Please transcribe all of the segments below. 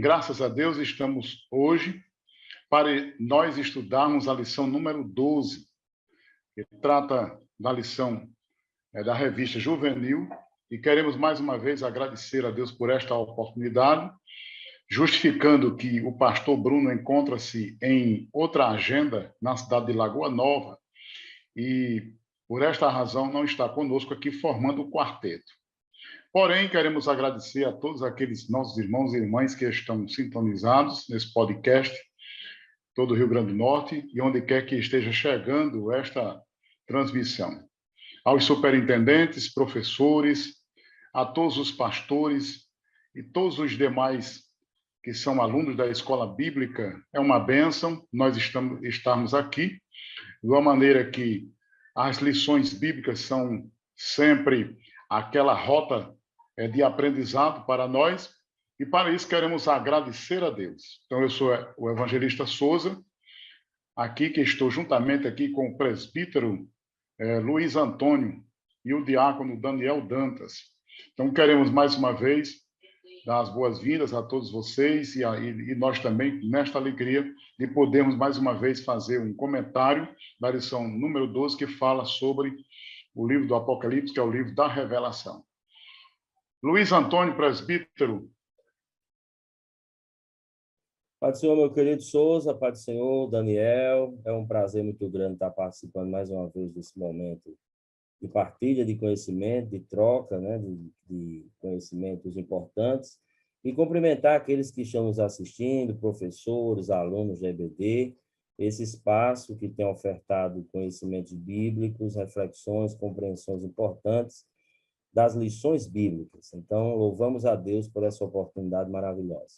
Graças a Deus, estamos hoje para nós estudarmos a lição número 12, que trata da lição da revista Juvenil, e queremos mais uma vez agradecer a Deus por esta oportunidade, justificando que o pastor Bruno encontra-se em outra agenda na cidade de Lagoa Nova, e por esta razão não está conosco aqui formando o quarteto. Porém, queremos agradecer a todos aqueles nossos irmãos e irmãs que estão sintonizados nesse podcast, todo o Rio Grande do Norte, e onde quer que esteja chegando esta transmissão. Aos superintendentes, professores, a todos os pastores e todos os demais que são alunos da escola bíblica, é uma bênção nós estarmos aqui, de uma maneira que as lições bíblicas são sempre aquela rota de aprendizado para nós, e para isso queremos agradecer a Deus. Então, eu sou o evangelista Souza, aqui que estou juntamente aqui com o presbítero Luiz Antônio e o diácono Daniel Dantas. Então, queremos mais uma vez dar as boas-vindas a todos vocês e nós também, nesta alegria de podermos mais uma vez fazer um comentário da lição número 12, que fala sobre o livro do Apocalipse, que é o livro da Revelação. Luiz Antônio, presbítero. Pai do Senhor, meu querido Souza, Pai do Senhor, Daniel, é um prazer muito grande estar participando mais uma vez desse momento de partilha de conhecimento, de troca, né, de conhecimentos importantes, e cumprimentar aqueles que estão nos assistindo, professores, alunos da EBD, esse espaço que tem ofertado conhecimentos bíblicos, reflexões, compreensões importantes das lições bíblicas. Então, louvamos a Deus por essa oportunidade maravilhosa.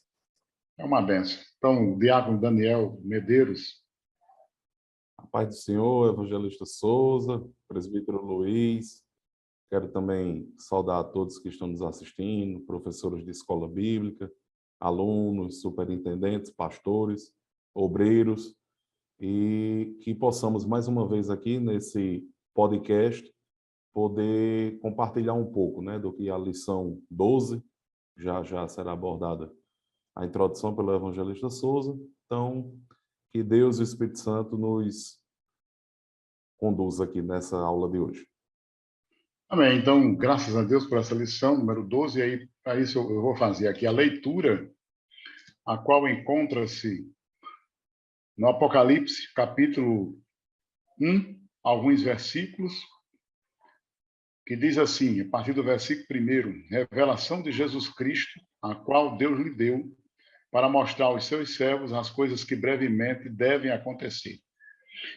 É uma bênção. Então, o diácono Daniel Medeiros. A paz do Senhor, evangelista Souza, presbítero Luiz. Quero também saudar a todos que estão nos assistindo, professores de escola bíblica, alunos, superintendentes, pastores, obreiros, e que possamos mais uma vez aqui nesse podcast poder compartilhar um pouco, né, do que a lição 12 já será abordada a introdução pelo evangelista Souza. Então, que Deus e o Espírito Santo nos conduza aqui nessa aula de hoje. Amém. Então, graças a Deus por essa lição número 12, e aí, para isso eu vou fazer aqui a leitura, a qual encontra-se no Apocalipse, capítulo 1, alguns versículos, que diz assim, a partir do versículo 1, revelação de Jesus Cristo, a qual Deus lhe deu, para mostrar aos seus servos as coisas que brevemente devem acontecer.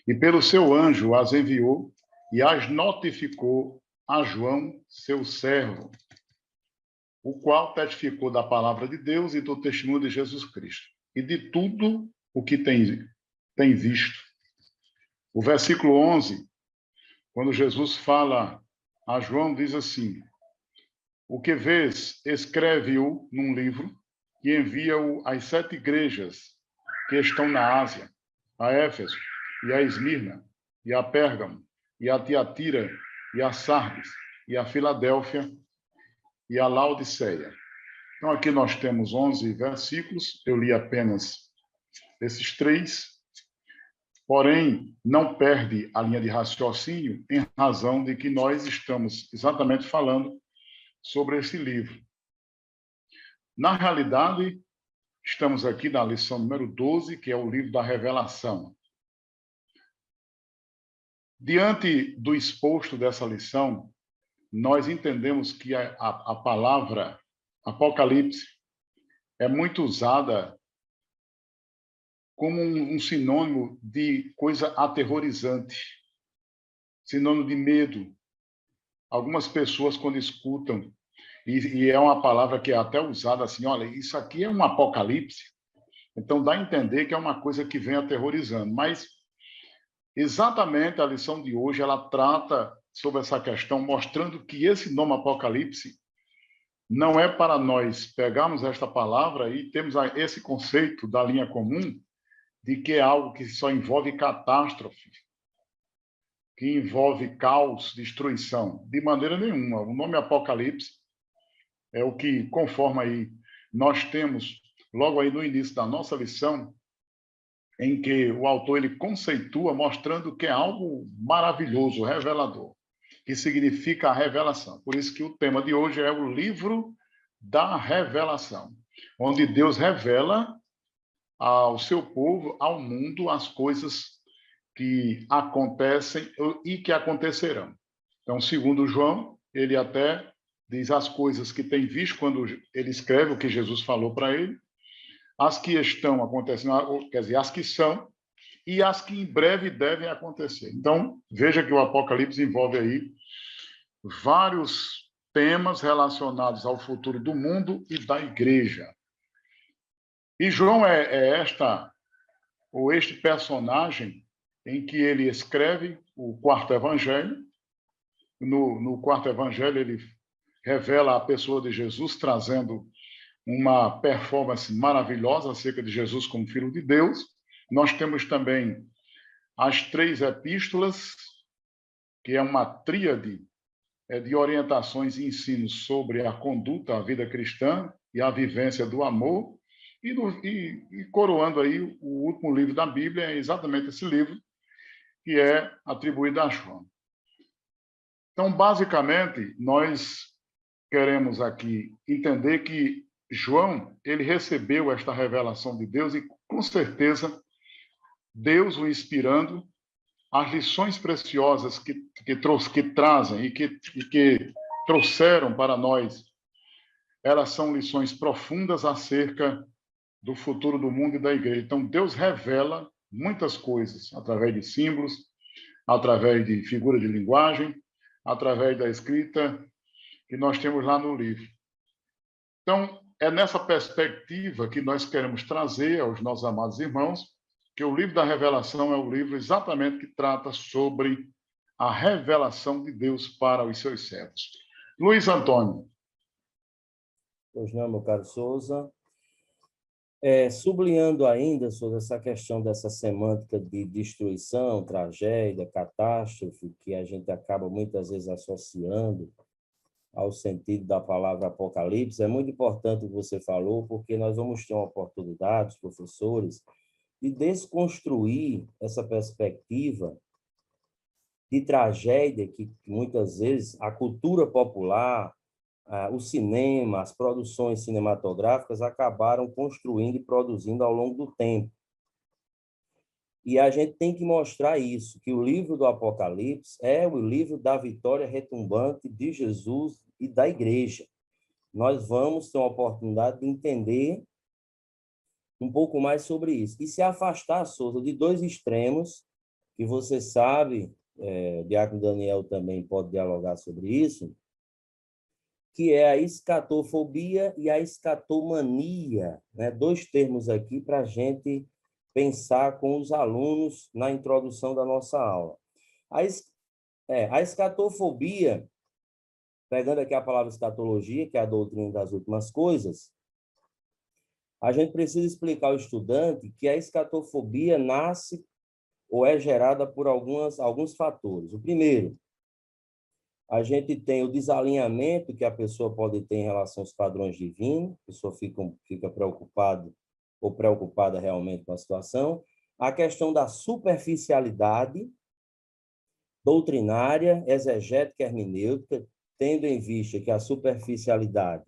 E pelo seu anjo as enviou e as notificou a João, seu servo, o qual testificou da palavra de Deus e do testemunho de Jesus Cristo, e de tudo o que tem visto. O versículo 11, quando Jesus fala a João, diz assim, o que vês, escreve-o num livro e envia-o às 7 igrejas que estão na Ásia, a Éfeso, e a Esmirna, e a Pérgamo, e a Tiatira, e a Sardes, e a Filadélfia, e a Laodiceia. Então, aqui nós temos 11 versículos, eu li apenas esses 3, porém, não perde a linha de raciocínio em razão de que nós estamos exatamente falando sobre esse livro. Na realidade, estamos aqui na lição número 12, que é o livro da Revelação. Diante do exposto dessa lição, nós entendemos que a palavra Apocalipse é muito usada como um sinônimo de coisa aterrorizante, sinônimo de medo. Algumas pessoas, quando escutam, e é uma palavra que é até usada assim, olha, isso aqui é um apocalipse, então dá a entender que é uma coisa que vem aterrorizando. Mas, exatamente a lição de hoje, ela trata sobre essa questão, mostrando que esse nome Apocalipse não é para nós pegarmos esta palavra e termos esse conceito da linha comum de que é algo que só envolve catástrofe, que envolve caos, destruição. De maneira nenhuma. O nome Apocalipse é o que, conforme aí nós temos logo aí no início da nossa lição, em que o autor ele conceitua mostrando que é algo maravilhoso, revelador, que significa a revelação. Por isso que o tema de hoje é o livro da revelação, onde Deus revela ao seu povo, ao mundo, as coisas que acontecem e que acontecerão. Então, segundo João, ele até diz as coisas que tem visto quando ele escreve o que Jesus falou para ele, as que estão acontecendo, quer dizer, as que são e as que em breve devem acontecer. Então, veja que o Apocalipse envolve aí vários temas relacionados ao futuro do mundo e da igreja. E João é este personagem em que ele escreve o quarto evangelho. No quarto evangelho, ele revela a pessoa de Jesus, trazendo uma performance maravilhosa acerca de Jesus como Filho de Deus. Nós temos também as 3 epístolas, que é uma tríade de orientações e ensinos sobre a conduta, a vida cristã e a vivência do amor. E coroando aí o último livro da Bíblia, é exatamente esse livro, que é atribuído a João. Então, basicamente, nós queremos aqui entender que João, ele recebeu esta revelação de Deus e, com certeza, Deus o inspirando, as lições preciosas que trazem e que trouxeram para nós, elas são lições profundas acerca do futuro do mundo e da igreja. Então, Deus revela muitas coisas através de símbolos, através de figura de linguagem, através da escrita que nós temos lá no livro. Então, é nessa perspectiva que nós queremos trazer aos nossos amados irmãos que o livro da revelação é o livro exatamente que trata sobre a revelação de Deus para os seus servos. Luiz Antônio. Pois não, meu caro Souza. Sublinhando ainda sobre essa questão dessa semântica de destruição, tragédia, catástrofe, que a gente acaba muitas vezes associando ao sentido da palavra Apocalipse, é muito importante o que você falou, porque nós vamos ter uma oportunidade, os professores, de desconstruir essa perspectiva de tragédia que muitas vezes a cultura popular, o cinema, as produções cinematográficas acabaram construindo e produzindo ao longo do tempo. E a gente tem que mostrar isso, que o livro do Apocalipse é o livro da vitória retumbante de Jesus e da igreja. Nós vamos ter uma oportunidade de entender um pouco mais sobre isso. E se afastar, Souza, de 2 extremos, que você sabe, Diácono Daniel também pode dialogar sobre isso, que é a escatofobia e a escatomania, né? 2 termos aqui para a gente pensar com os alunos na introdução da nossa aula. A escatofobia, pegando aqui a palavra escatologia, que é a doutrina das últimas coisas, a gente precisa explicar ao estudante que a escatofobia nasce ou é gerada por alguns fatores. O primeiro, a gente tem o desalinhamento que a pessoa pode ter em relação aos padrões divinos, a pessoa fica preocupada ou preocupada realmente com a situação. A questão da superficialidade doutrinária, exegética e hermenêutica, tendo em vista que a superficialidade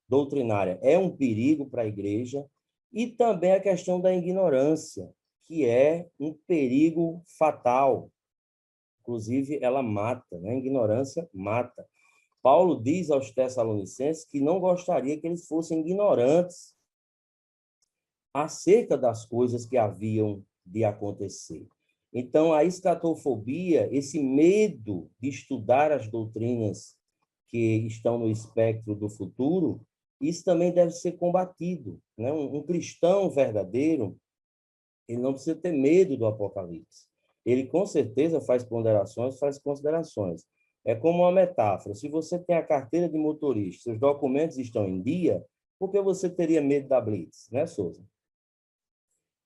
doutrinária é um perigo para a igreja, e também a questão da ignorância, que é um perigo fatal. Inclusive, ela mata, né? A ignorância mata. Paulo diz aos Tessalonicenses que não gostaria que eles fossem ignorantes acerca das coisas que haviam de acontecer. Então, a escatofobia, esse medo de estudar as doutrinas que estão no espectro do futuro, isso também deve ser combatido, né? Um cristão verdadeiro, ele não precisa ter medo do Apocalipse. Ele, com certeza, faz ponderações, faz considerações. É como uma metáfora. Se você tem a carteira de motorista, seus documentos estão em dia, por que você teria medo da blitz, né, Souza?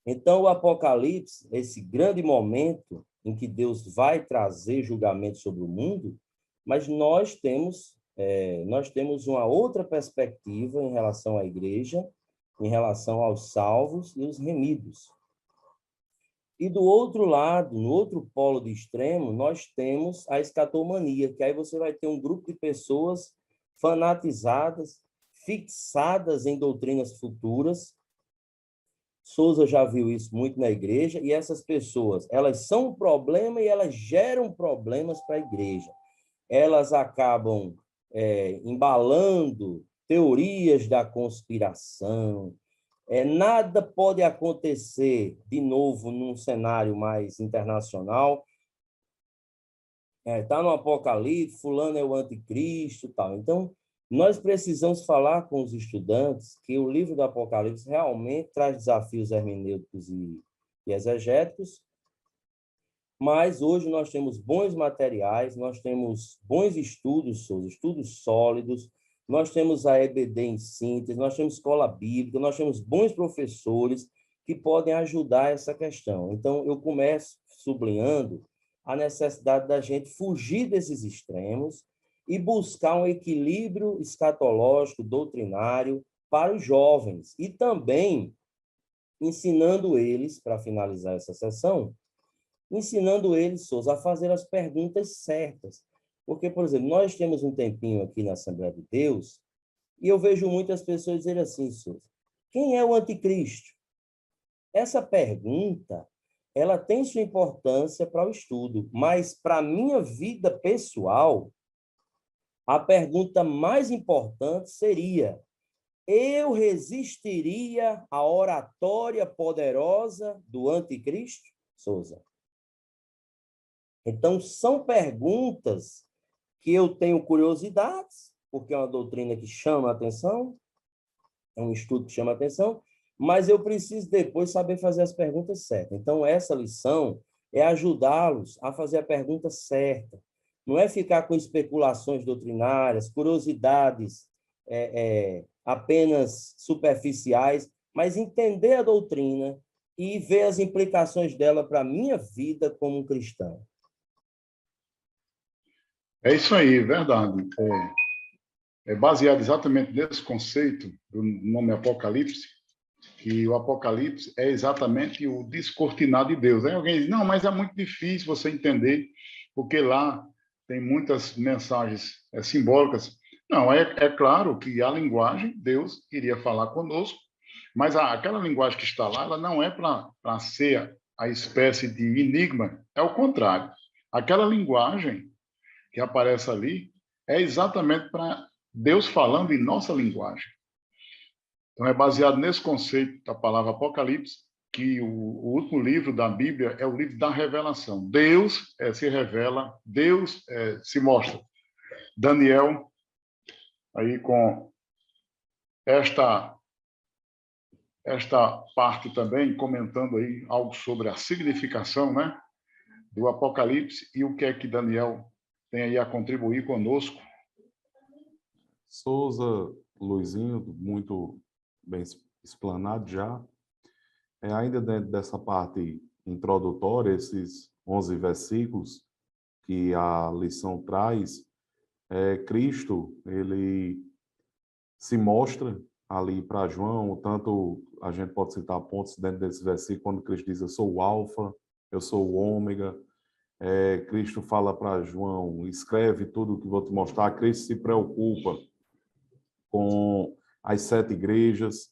Então, o Apocalipse, esse grande momento em que Deus vai trazer julgamento sobre o mundo, mas nós temos uma outra perspectiva em relação à igreja, em relação aos salvos e os remidos. E do outro lado, no outro polo do extremo, nós temos a escatomania, que aí você vai ter um grupo de pessoas fanatizadas, fixadas em doutrinas futuras. Sousa já viu isso muito na igreja, e essas pessoas, elas são um problema e elas geram problemas para a igreja. Elas acabam embalando teorias da conspiração. Nada pode acontecer de novo num cenário mais internacional. Está no Apocalipse, fulano é o anticristo, tal. Então, nós precisamos falar com os estudantes que o livro do Apocalipse realmente traz desafios hermenêuticos e exegéticos, mas hoje nós temos bons materiais, nós temos bons estudos sólidos, nós temos a EBD em síntese, nós temos escola bíblica, nós temos bons professores que podem ajudar essa questão. Então, eu começo sublinhando a necessidade da gente fugir desses extremos e buscar um equilíbrio escatológico, doutrinário, para os jovens. E também ensinando eles, para finalizar essa sessão, ensinando eles, Sousa, a fazer as perguntas certas. Porque, por exemplo, nós temos um tempinho aqui na Assembleia de Deus e eu vejo muitas pessoas dizerem assim, Sousa, quem é o anticristo? Essa pergunta, ela tem sua importância para o estudo, mas para a minha vida pessoal, a pergunta mais importante seria: eu resistiria à oratória poderosa do anticristo? Sousa. Então, são perguntas que eu tenho curiosidades, porque é uma doutrina que chama a atenção, é um estudo que chama a atenção, mas eu preciso depois saber fazer as perguntas certas. Então, essa lição é ajudá-los a fazer a pergunta certa. Não é ficar com especulações doutrinárias, curiosidades apenas superficiais, mas entender a doutrina e ver as implicações dela para a minha vida como um cristão. É isso aí, verdade. É baseado exatamente nesse conceito do nome Apocalipse, que o Apocalipse é exatamente o descortinar de Deus. Aí alguém diz, não, mas é muito difícil você entender, porque lá tem muitas mensagens simbólicas. Não, é claro que a linguagem, Deus iria falar conosco, mas aquela linguagem que está lá, ela não é para ser a espécie de enigma, é o contrário. Aquela linguagem que aparece ali é exatamente para Deus falando em nossa linguagem. Então, é baseado nesse conceito da palavra Apocalipse, que o último livro da Bíblia é o livro da revelação. Deus se revela, Deus se mostra. Daniel, aí com esta parte também, comentando aí algo sobre a significação, né, do Apocalipse e o que é que Daniel tem aí a contribuir conosco. Sousa, Luizinho, muito bem explanado já. Ainda dentro dessa parte introdutória, esses 11 versículos que a lição traz, Cristo, ele se mostra ali para João, tanto a gente pode citar pontos dentro desse versículo, quando Cristo diz, eu sou o alfa, eu sou o ômega. Cristo fala para João, escreve tudo o que vou te mostrar. Cristo se preocupa com as 7 igrejas.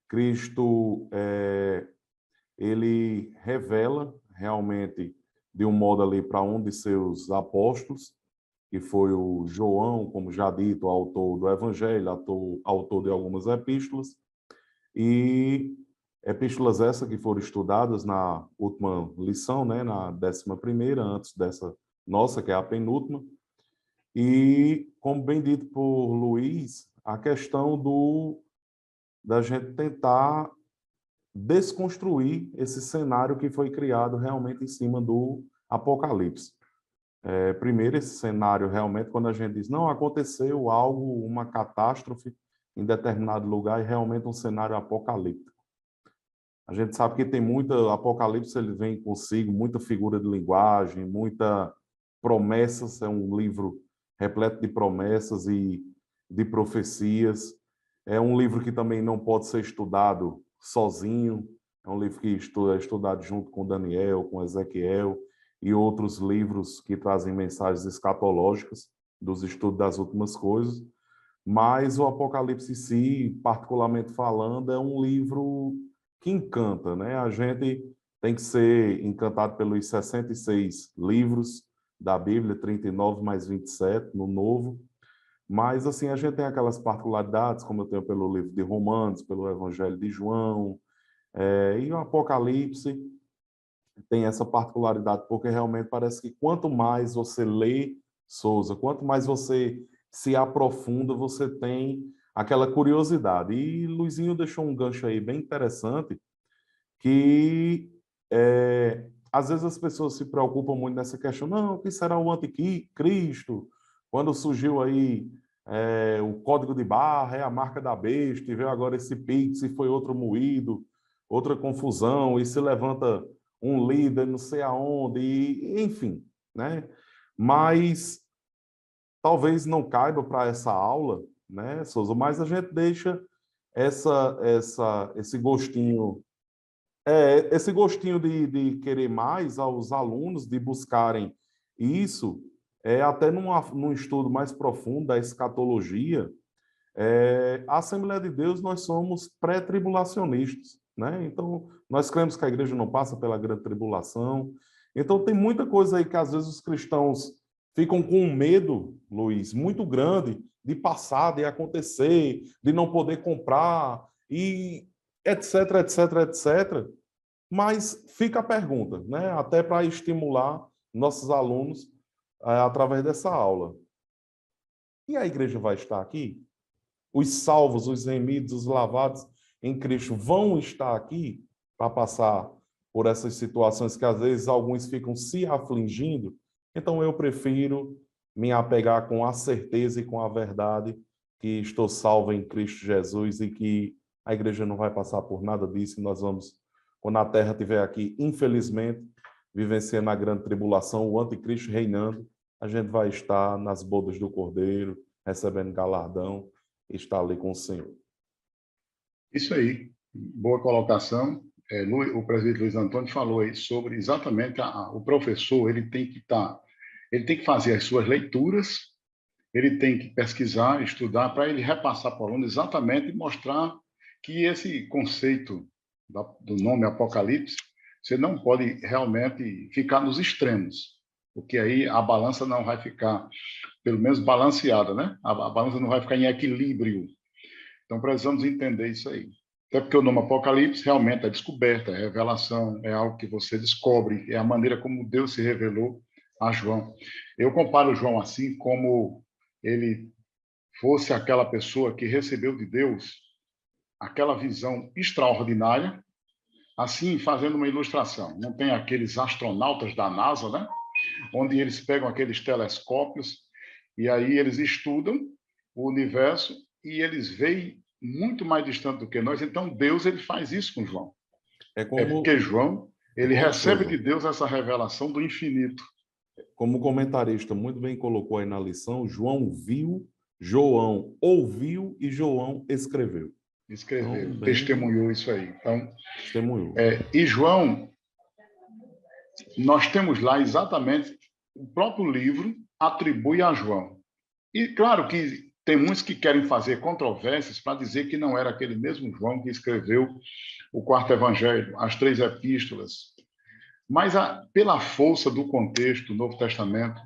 Cristo, ele revela realmente de um modo ali para um de seus apóstolos, que foi o João, como já dito, autor do Evangelho, autor de algumas epístolas, e epístolas essas que foram estudadas na última lição, né, na 11ª, antes dessa nossa, que é a penúltima, e, como bem dito por Luiz, a questão da gente tentar desconstruir esse cenário que foi criado realmente em cima do Apocalipse. Primeiro, esse cenário realmente, quando a gente diz, não, aconteceu algo, uma catástrofe em determinado lugar, é realmente um cenário apocalíptico. A gente sabe que tem muita, Apocalipse, ele vem consigo muita figura de linguagem, muita promessas, é um livro repleto de promessas e de profecias. É um livro que também não pode ser estudado sozinho, é um livro que é estudado junto com Daniel, com Ezequiel e outros livros que trazem mensagens escatológicas dos estudos das últimas coisas. Mas o Apocalipse em si, particularmente falando, é um livro que encanta, né? A gente tem que ser encantado pelos 66 livros da Bíblia, 39 mais 27 no Novo. Mas, assim, a gente tem aquelas particularidades, como eu tenho pelo livro de Romanos, pelo Evangelho de João, e o Apocalipse tem essa particularidade, porque realmente parece que quanto mais você lê, Souza, quanto mais você se aprofunda, você tem aquela curiosidade. E Luizinho deixou um gancho aí bem interessante, que às vezes as pessoas se preocupam muito nessa questão, não, o que será o anticristo? Quando surgiu aí o código de barra, é a marca da besta, e veio agora esse Pix, e foi outro moído, outra confusão, e se levanta um líder não sei aonde, e, enfim, né? Mas talvez não caiba para essa aula, né, Souza? Mas a gente deixa esse gostinho esse gostinho de querer mais aos alunos, de buscarem isso, até num estudo mais profundo da escatologia, a Assembleia de Deus, nós somos pré-tribulacionistas, né? Então, nós cremos que a igreja não passa pela grande tribulação. Então, tem muita coisa aí que às vezes os cristãos ficam com um medo, Luiz, muito grande de passar, de acontecer, de não poder comprar, e etc, etc, etc. Mas fica a pergunta, né? Até para estimular nossos alunos através dessa aula. E a igreja vai estar aqui? Os salvos, os remidos, os lavados em Cristo vão estar aqui para passar por essas situações que às vezes alguns ficam se afligindo? Então eu prefiro me apegar com a certeza e com a verdade que estou salvo em Cristo Jesus e que a igreja não vai passar por nada disso e nós vamos, quando a terra estiver aqui, infelizmente, vivenciando a grande tribulação, o anticristo reinando, a gente vai estar nas bodas do Cordeiro, recebendo galardão, está ali com o Senhor. Isso aí, boa colocação. O presidente Luiz Antônio falou aí sobre exatamente o professor, ele tem que fazer as suas leituras, ele tem que pesquisar, estudar, para ele repassar para o aluno exatamente e mostrar que esse conceito do nome Apocalipse, você não pode realmente ficar nos extremos, porque aí a balança não vai ficar, pelo menos, balanceada, né? A balança não vai ficar em equilíbrio. Então, precisamos entender isso aí. Até porque o nome Apocalipse realmente é descoberta, é revelação, é algo que você descobre, é a maneira como Deus se revelou a João. Eu comparo João assim como ele fosse aquela pessoa que recebeu de Deus aquela visão extraordinária, assim, fazendo uma ilustração. Não tem aqueles astronautas da NASA, né? Onde eles pegam aqueles telescópios e aí eles estudam o universo e eles veem muito mais distante do que nós. Então, Deus ele faz isso com João. Porque João ele recebe de Deus essa revelação do infinito. Como o comentarista muito bem colocou aí na lição, João viu, João ouviu e João escreveu. Escreveu, então, testemunhou isso aí. Então, testemunhou. E João, nós temos lá exatamente o próprio livro atribui a João. E claro que tem muitos que querem fazer controvérsias para dizer que não era aquele mesmo João que escreveu o quarto evangelho, as 3 epístolas. Mas pela força do contexto do Novo Testamento,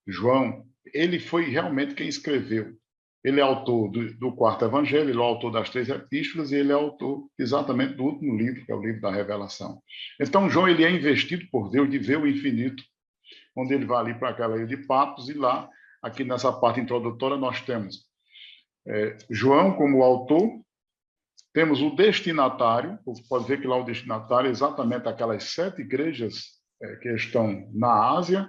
João, ele foi realmente quem escreveu. Ele é autor do quarto evangelho, ele é autor das 3 epístolas e ele é autor exatamente do último livro, que é o livro da Revelação. Então, João ele é investido por Deus de ver o infinito, onde ele vai ali para aquela ilha de Patmos e lá, aqui nessa parte introdutória, nós temos João como autor, temos o destinatário, pode ver que lá o destinatário é exatamente aquelas 7 igrejas que estão na Ásia,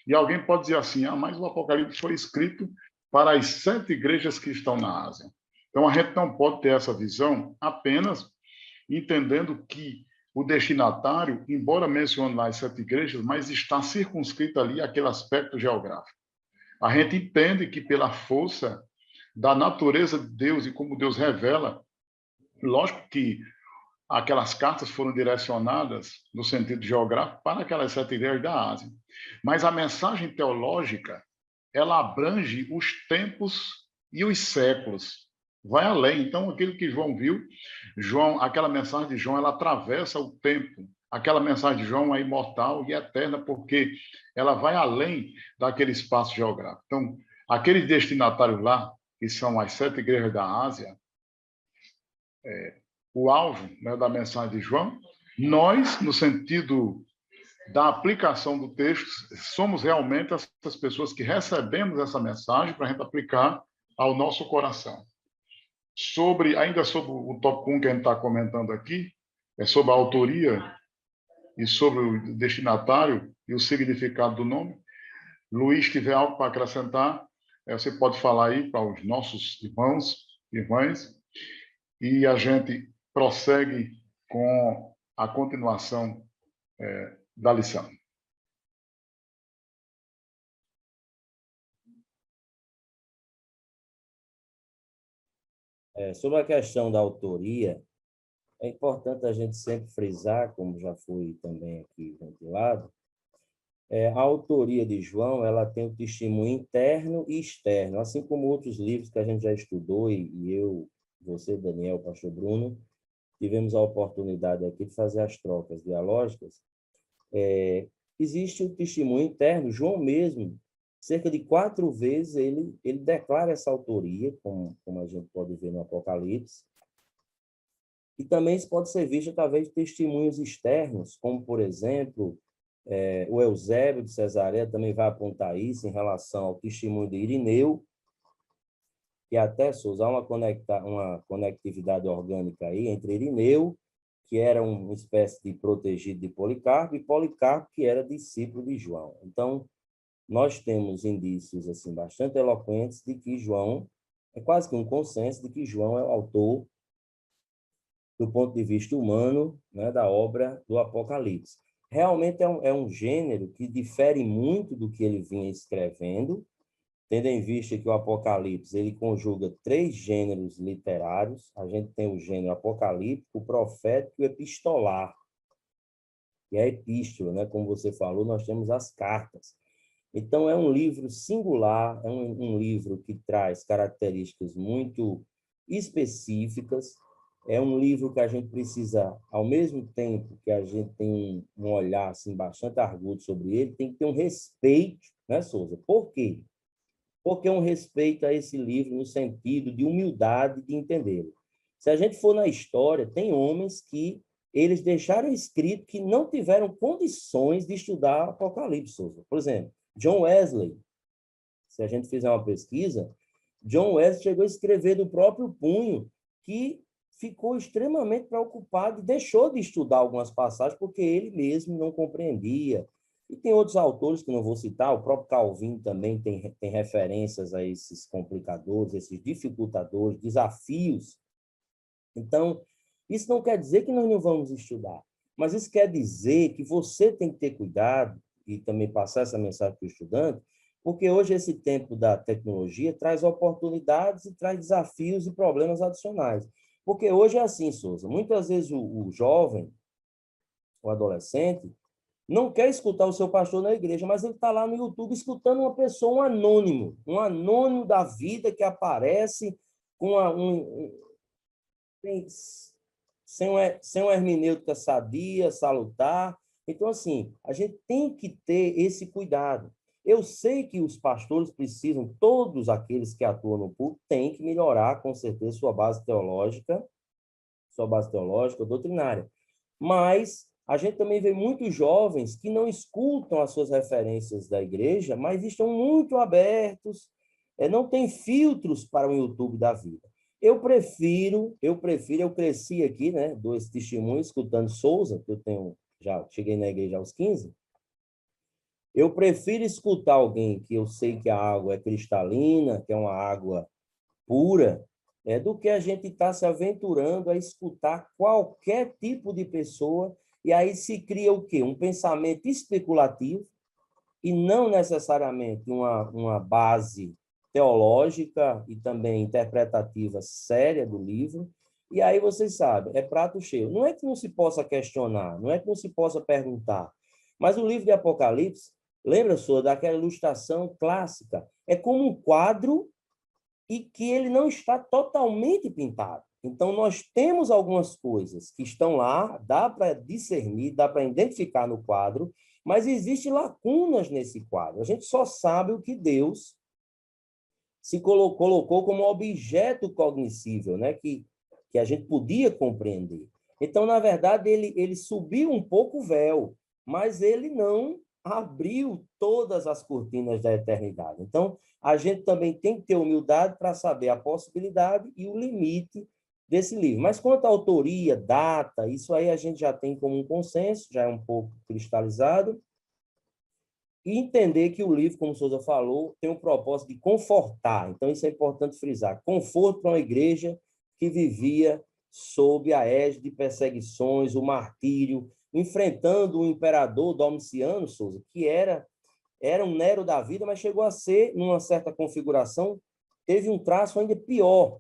e alguém pode dizer assim, mas o Apocalipse foi escrito para as 7 igrejas que estão na Ásia. Então, a gente não pode ter essa visão apenas entendendo que o destinatário, embora mencione lá as 7 igrejas, mas está circunscrito ali aquele aspecto geográfico. A gente entende que pela força da natureza de Deus e como Deus revela. Lógico que aquelas cartas foram direcionadas, no sentido geográfico, para aquelas 7 igrejas da Ásia. Mas a mensagem teológica, ela abrange os tempos e os séculos. Vai além. Então, aquilo que João viu, aquela mensagem de João, ela atravessa o tempo. Aquela mensagem de João é imortal e eterna, porque ela vai além daquele espaço geográfico. Então, aqueles destinatários lá, que são as 7 igrejas da Ásia, o alvo, né, da mensagem de João, nós, no sentido da aplicação do texto, somos realmente essas pessoas que recebemos essa mensagem para a gente aplicar ao nosso coração. Ainda sobre o tópico 1 que a gente está comentando aqui, é sobre a autoria e sobre o destinatário e o significado do nome. Luiz, se tiver algo para acrescentar, você pode falar aí para os nossos irmãos e irmãs, e a gente prossegue com a continuação da lição. Sobre a questão da autoria, é importante a gente sempre frisar, como já foi também aqui ventilado, a autoria de João, ela tem o testemunho interno e externo, assim como outros livros que a gente já estudou, e eu, você, Daniel, o pastor Bruno, tivemos a oportunidade aqui de fazer as trocas dialógicas. Existe o testemunho interno. João mesmo, cerca de 4 vezes, ele declara essa autoria, como a gente pode ver no Apocalipse. E também isso pode ser visto através de testemunhos externos, como, por exemplo, o Eusébio de Cesareia também vai apontar isso em relação ao testemunho de Irineu, que até, Souza, há uma conectividade orgânica aí entre Irineu, que era uma espécie de protegido de Policarpo, e Policarpo, que era discípulo de João. Então, nós temos indícios assim bastante eloquentes de que João, é quase que um consenso de que João é o autor, do ponto de vista humano, né, da obra do Apocalipse. Realmente é um gênero que difere muito do que ele vinha escrevendo, tendo em vista que o Apocalipse ele conjuga 3 gêneros literários. A gente tem o gênero apocalíptico, o profético e o epistolar, que é a epístola, né? Como você falou, nós temos as cartas. Então, é um livro singular, é um livro que traz características muito específicas, é um livro que a gente precisa, ao mesmo tempo que a gente tem um olhar assim, bastante argudo sobre ele, tem que ter um respeito, né, Souza? Por quê? Porque é um respeito a esse livro no sentido de humildade de entendê-lo. Se a gente for na história, tem homens que eles deixaram escrito que não tiveram condições de estudar Apocalipse, Souza. Por exemplo, John Wesley, se a gente fizer uma pesquisa, John Wesley chegou a escrever do próprio punho que ficou extremamente preocupado e deixou de estudar algumas passagens porque ele mesmo não compreendia. E tem outros autores que não vou citar, o próprio Calvin também tem referências a esses complicadores, esses dificultadores, desafios. Então, isso não quer dizer que nós não vamos estudar, mas isso quer dizer que você tem que ter cuidado e também passar essa mensagem para o estudante, porque hoje esse tempo da tecnologia traz oportunidades e traz desafios e problemas adicionais. Porque hoje é assim, Souza, muitas vezes o jovem, o adolescente, não quer escutar o seu pastor na igreja, mas ele está lá no YouTube escutando uma pessoa, um anônimo da vida que aparece com sem uma hermenêutica sadia, salutar. Então, assim, a gente tem que ter esse cuidado. Eu sei que os pastores precisam, todos aqueles que atuam no púlpito, têm que melhorar, com certeza, sua base teológica, doutrinária. Mas a gente também vê muitos jovens que não escutam as suas referências da igreja, mas estão muito abertos, não tem filtros para o YouTube da vida. Eu cresci aqui, né, dou esse testemunho, escutando Souza, que já cheguei na igreja aos 15, eu prefiro escutar alguém que eu sei que a água é cristalina, que é uma água pura, do que a gente estar se aventurando a escutar qualquer tipo de pessoa, e aí se cria o quê? Um pensamento especulativo, e não necessariamente uma base teológica e também interpretativa séria do livro. E aí, vocês sabem, é prato cheio. Não é que não se possa questionar, não é que não se possa perguntar, mas o livro de Apocalipse, lembra, senhor, daquela ilustração clássica? É como um quadro e que ele não está totalmente pintado. Então, nós temos algumas coisas que estão lá, dá para discernir, dá para identificar no quadro, mas existem lacunas nesse quadro. A gente só sabe o que Deus se colocou como objeto cognoscível, né? que a gente podia compreender. Então, na verdade, ele subiu um pouco o véu, mas ele não abriu todas as cortinas da eternidade. Então, a gente também tem que ter humildade para saber a possibilidade e o limite desse livro. Mas quanto à autoria, data, isso aí a gente já tem como um consenso, já é um pouco cristalizado. E entender que o livro, como o Souza falou, tem um propósito de confortar. Então, isso é importante frisar. Conforto para uma igreja que vivia sob a égide de perseguições, o martírio, enfrentando o imperador Domiciano, Souza, que era um Nero da vida, mas chegou a ser, numa certa configuração, teve um traço ainda pior.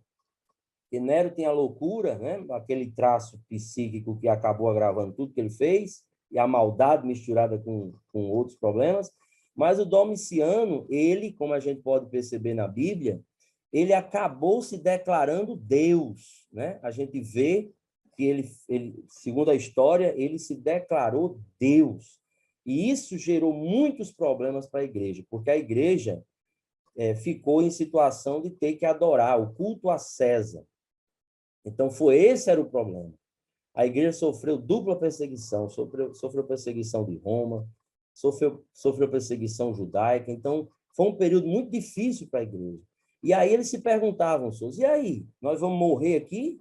Que Nero tem a loucura, né? Aquele traço psíquico que acabou agravando tudo que ele fez, e a maldade misturada com outros problemas. Mas o Domiciano, ele, como a gente pode perceber na Bíblia, ele acabou se declarando Deus, né? A gente vê que ele, segundo a história, ele se declarou Deus. E isso gerou muitos problemas para a igreja, porque a igreja ficou em situação de ter que adorar o culto a César. Então, esse era o problema. A igreja sofreu dupla perseguição, sofreu perseguição de Roma, sofreu perseguição judaica. Então, foi um período muito difícil para a igreja. E aí eles se perguntavam, e aí? Nós vamos morrer aqui?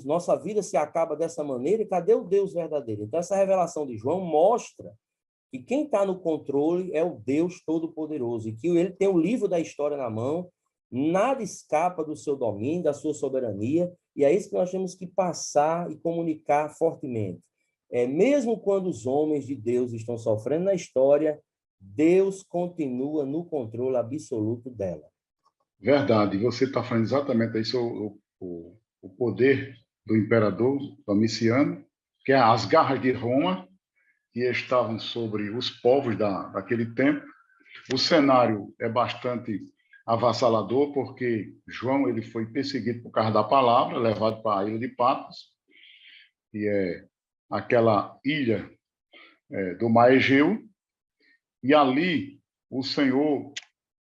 Nossa vida se acaba dessa maneira? E cadê o Deus verdadeiro? Então, essa revelação de João mostra que quem está no controle é o Deus Todo-Poderoso, e que ele tem o livro da história na mão, nada escapa do seu domínio, da sua soberania, e é isso que nós temos que passar e comunicar fortemente. Mesmo quando os homens de Deus estão sofrendo na história, Deus continua no controle absoluto dela. Verdade, você está falando exatamente isso, o poder do imperador Domiciano, que é as garras de Roma, que estavam sobre os povos daquele tempo. O cenário é bastante avassalador, porque João ele foi perseguido por causa da palavra, levado para a ilha de Patmos, que é aquela ilha do Mar Egeu, e ali o Senhor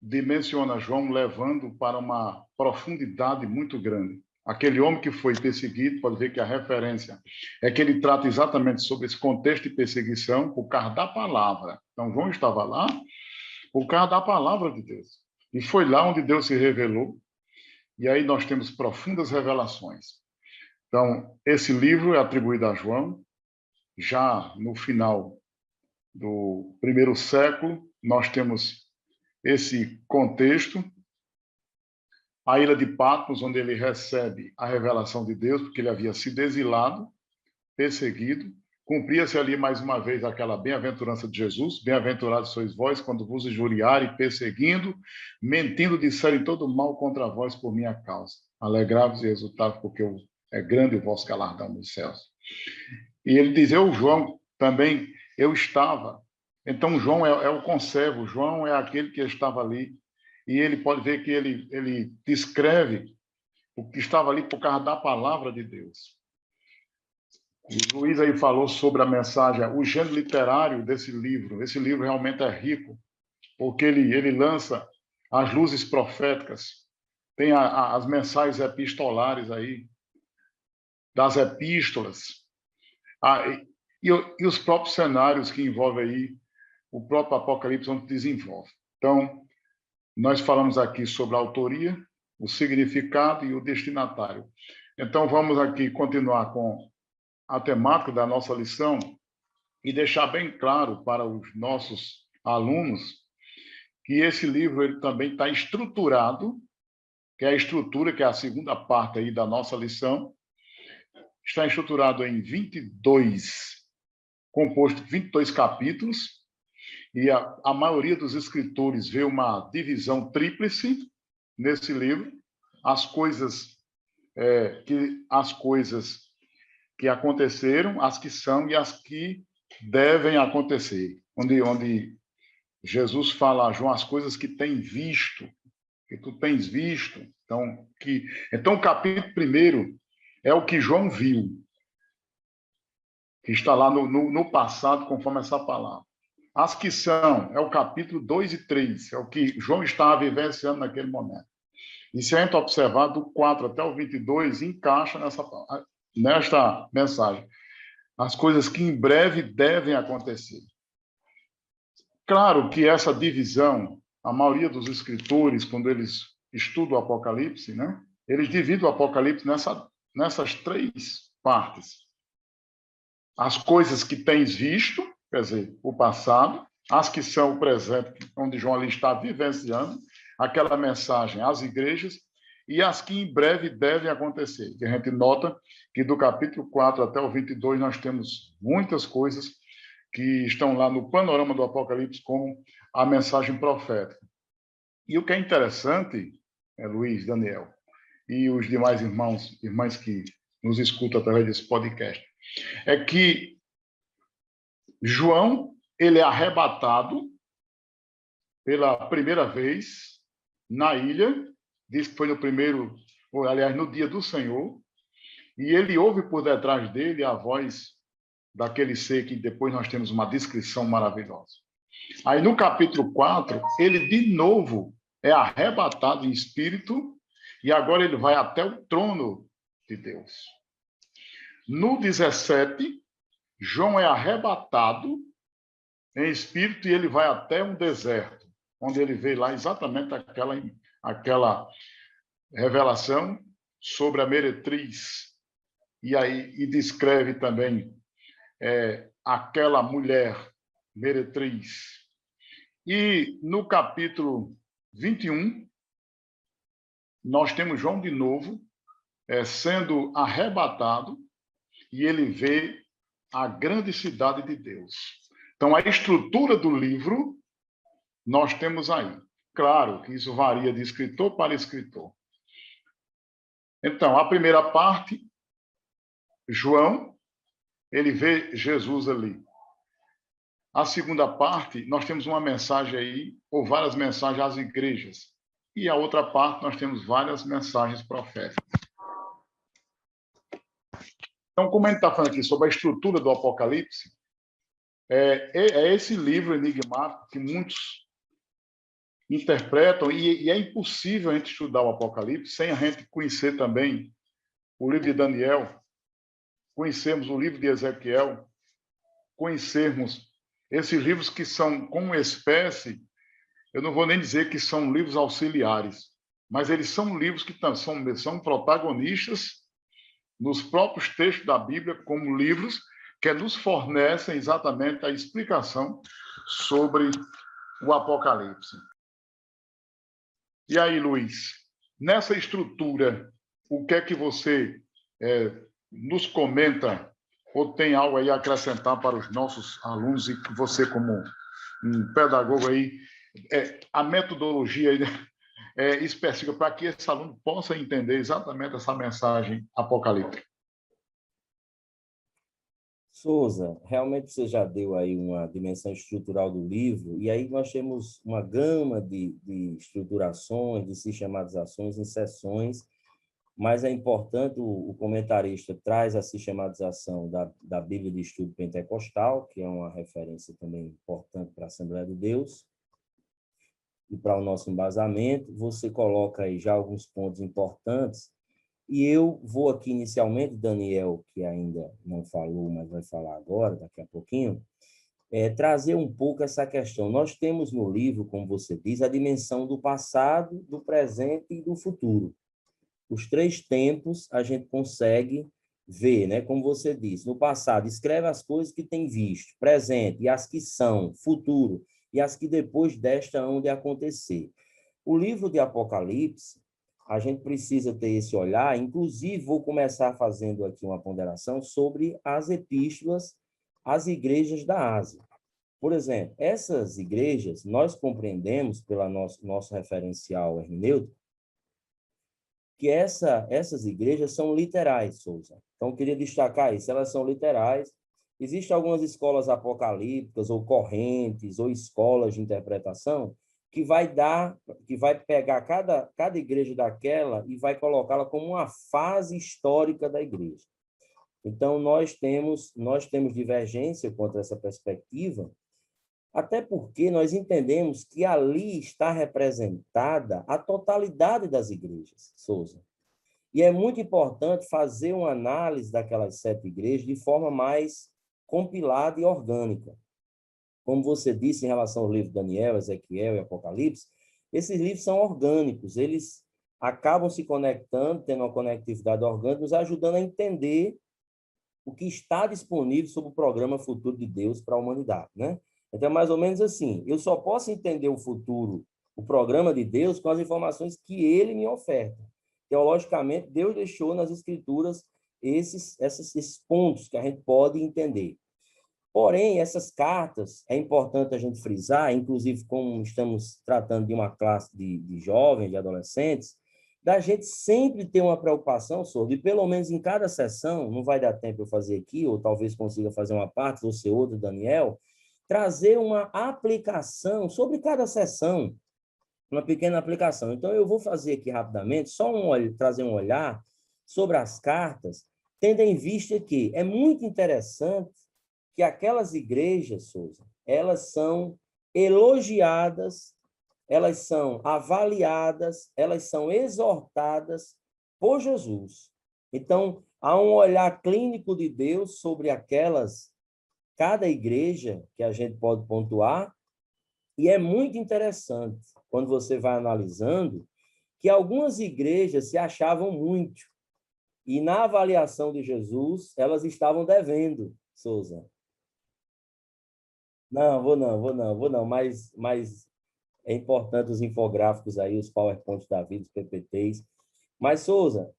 dimensiona João levando para uma profundidade muito grande. Aquele homem que foi perseguido, pode ver que a referência é que ele trata exatamente sobre esse contexto de perseguição por causa da palavra. Então, João estava lá por causa da palavra de Deus. E foi lá onde Deus se revelou, e aí nós temos profundas revelações. Então, esse livro é atribuído a João, já no final do primeiro século, nós temos esse contexto, a ilha de Patmos, onde ele recebe a revelação de Deus, porque ele havia sido exilado, perseguido, cumpria-se ali mais uma vez aquela bem-aventurança de Jesus, bem-aventurados sois vós quando vos injuriarem, perseguindo, mentindo, disserem todo mal contra vós por minha causa. Alegrai-vos e exultai, porque é grande o vosso galardão nos céus. E ele diz, João, também, eu estava. Então, João é o conservo, João é aquele que estava ali, e ele pode ver que ele descreve o que estava ali por causa da palavra de Deus. O Luiz aí falou sobre a mensagem, o gênero literário desse livro. Esse livro realmente é rico, porque ele lança as luzes proféticas, tem as mensagens epistolares aí, das epístolas, e os próprios cenários que envolvem aí o próprio Apocalipse, onde desenvolve. Então, nós falamos aqui sobre a autoria, o significado e o destinatário. Então, vamos aqui continuar com a temática da nossa lição e deixar bem claro para os nossos alunos que esse livro ele também está estruturado, que é a estrutura, que é a segunda parte aí da nossa lição, está estruturado em 22, composto de 22 capítulos, e a maioria dos escritores vê uma divisão tríplice nesse livro, as coisas que aconteceram, as que são e as que devem acontecer. Onde Jesus fala a João as coisas que tem visto, que tu tens visto. Então o capítulo 1 é o que João viu, que está lá no passado, conforme essa palavra. As que são, é o capítulo 2 e 3, é o que João estava vivenciando naquele momento. E se a gente observar, do 4 até o 22, encaixa nesta mensagem. As coisas que em breve devem acontecer. Claro que essa divisão, a maioria dos escritores, quando eles estudam o Apocalipse, né, eles dividem o Apocalipse nessas 3 partes. As coisas que tens visto, quer dizer, o passado, as que são o presente, onde João ali está vivenciando, aquela mensagem às igrejas, e as que em breve devem acontecer. Que a gente nota que do capítulo 4 até o 22 nós temos muitas coisas que estão lá no panorama do Apocalipse como a mensagem profética. E o que é interessante, Luiz, Daniel, e os demais irmãs que nos escutam através desse podcast, é que João, ele é arrebatado pela primeira vez na ilha, diz que foi no dia do Senhor, e ele ouve por detrás dele a voz daquele ser que depois nós temos uma descrição maravilhosa. Aí no capítulo 4, ele de novo é arrebatado em espírito, e agora ele vai até o trono de Deus. No 17, João é arrebatado em espírito e ele vai até um deserto, onde ele vê lá exatamente aquela revelação sobre a meretriz. E descreve também aquela mulher meretriz. E no capítulo 21, nós temos João de novo sendo arrebatado e ele vê a grande cidade de Deus. Então, a estrutura do livro nós temos aí. Claro que isso varia de escritor para escritor. Então, a primeira parte, João, ele vê Jesus ali. A segunda parte, nós temos uma mensagem aí, ou várias mensagens às igrejas. E a outra parte, nós temos várias mensagens proféticas. Então, como a gente está falando aqui sobre a estrutura do Apocalipse, é esse livro enigmático que muitos interpretam, e é impossível a gente estudar o Apocalipse sem a gente conhecer também o livro de Daniel, conhecermos o livro de Ezequiel, conhecermos esses livros que são como uma espécie, eu não vou nem dizer que são livros auxiliares, mas eles são livros que são protagonistas nos próprios textos da Bíblia, como livros que nos fornecem exatamente a explicação sobre o Apocalipse. E aí, Luiz, nessa estrutura, o que é que você nos comenta ou tem algo aí a acrescentar para os nossos alunos e que você, como um pedagogo aí, a metodologia aí, específica para que esse aluno possa entender exatamente essa mensagem apocalíptica? Souza, realmente você já deu aí uma dimensão estrutural do livro, e aí nós temos uma gama de estruturações, de sistematizações em seções, mas é importante, o comentarista traz a sistematização da Bíblia de Estudo Pentecostal, que é uma referência também importante para a Assembleia de Deus, e para o nosso embasamento. Você coloca aí já alguns pontos importantes, e eu vou aqui inicialmente, Daniel, que ainda não falou, mas vai falar agora, daqui a pouquinho, trazer um pouco essa questão. Nós temos no livro, como você diz, a dimensão do passado, do presente e do futuro. Os 3 tempos a gente consegue ver, né? Como você disse, no passado, escreve as coisas que tem visto, presente, e as que são, futuro, e as que depois desta hão de acontecer. O livro de Apocalipse, a gente precisa ter esse olhar, inclusive vou começar fazendo aqui uma ponderação sobre as epístolas às igrejas da Ásia, Por exemplo, essas igrejas, nós compreendemos, pelo nosso referencial hermenêutico, que essas igrejas são literais, Souza. Então, eu queria destacar isso, elas são literais. Existem algumas escolas apocalípticas, ou correntes, ou escolas de interpretação, que vai pegar cada igreja daquela e vai colocá-la como uma fase histórica da igreja. Então, nós temos divergência contra essa perspectiva, até porque nós entendemos que ali está representada a totalidade das igrejas, Souza. E é muito importante fazer uma análise daquelas 7 igrejas de forma mais compilada e orgânica. Como você disse em relação ao livro de Daniel, Ezequiel e Apocalipse, esses livros são orgânicos, eles acabam se conectando, tendo uma conectividade orgânica, nos ajudando a entender o que está disponível sobre o programa futuro de Deus para a humanidade, né? Então, mais ou menos assim, eu só posso entender o futuro, o programa de Deus, com as informações que ele me oferta. Teologicamente, Deus deixou nas Escrituras esses pontos que a gente pode entender. Porém, essas cartas, é importante a gente frisar, inclusive como estamos tratando de uma classe de jovens, de adolescentes, da gente sempre ter uma preocupação sobre, pelo menos em cada sessão, não vai dar tempo eu fazer aqui, ou talvez consiga fazer uma parte, você outra, Daniel, trazer uma aplicação sobre cada sessão, uma pequena aplicação. Então, eu vou fazer aqui rapidamente, trazer um olhar sobre as cartas, tendo em vista que é muito interessante que aquelas igrejas, Souza, elas são elogiadas, elas são avaliadas, elas são exortadas por Jesus. Então, há um olhar clínico de Deus sobre cada igreja que a gente pode pontuar, e é muito interessante, quando você vai analisando, que algumas igrejas se achavam muito, e na avaliação de Jesus, elas estavam devendo, Souza. Não, vou não, mas é importante os infográficos aí, os PowerPoints da vida, os PPTs. Mas, Souza,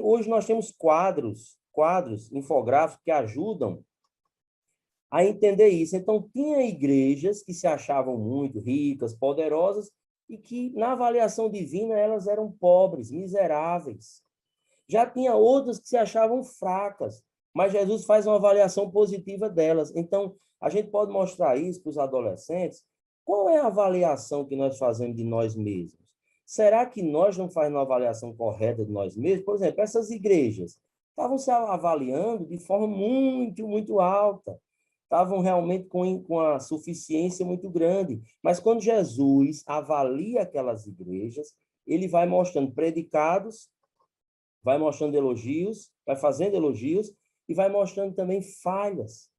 hoje nós temos quadros infográficos que ajudam a entender isso. Então, tinha igrejas que se achavam muito ricas, poderosas, e que, na avaliação divina, elas eram pobres, miseráveis. Já tinha outras que se achavam fracas, mas Jesus faz uma avaliação positiva delas. Então, a gente pode mostrar isso para os adolescentes. Qual é a avaliação que nós fazemos de nós mesmos? Será que nós não fazemos uma avaliação correta de nós mesmos? Por exemplo, essas igrejas estavam se avaliando de forma muito, muito alta. Estavam realmente com a suficiência muito grande. Mas quando Jesus avalia aquelas igrejas, ele vai mostrando predicados, vai mostrando elogios, vai fazendo elogios e vai mostrando também falhas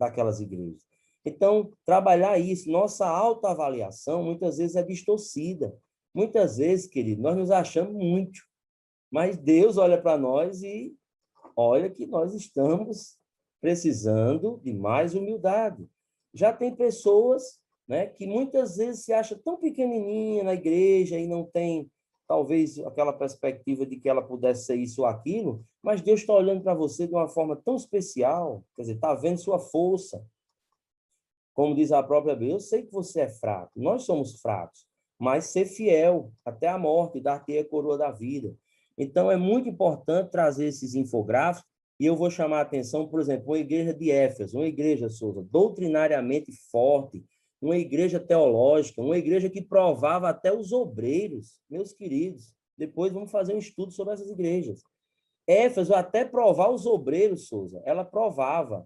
daquelas igrejas. Então, trabalhar isso, nossa autoavaliação, muitas vezes é distorcida. Muitas vezes, querido, nós nos achamos muito, mas Deus olha para nós e olha que nós estamos precisando de mais humildade. Já tem pessoas, né, que muitas vezes se acham tão pequenininha na igreja e não tem, talvez, aquela perspectiva de que ela pudesse ser isso ou aquilo, mas Deus está olhando para você de uma forma tão especial, quer dizer, está vendo sua força. Como diz a própria Bíblia, eu sei que você é fraco, nós somos fracos, mas ser fiel até a morte, dar-te a coroa da vida. Então, é muito importante trazer esses infográficos, e eu vou chamar a atenção, por exemplo, uma igreja de Éfeso, uma igreja, Souza, doutrinariamente forte, uma igreja teológica, uma igreja que provava até os obreiros, meus queridos. Depois vamos fazer um estudo sobre essas igrejas. Éfeso, até provar os obreiros, Souza, ela provava.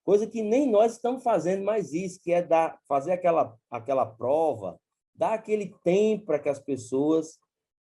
Coisa que nem nós estamos fazendo mais isso, que é fazer aquela prova, dar aquele tempo para que as pessoas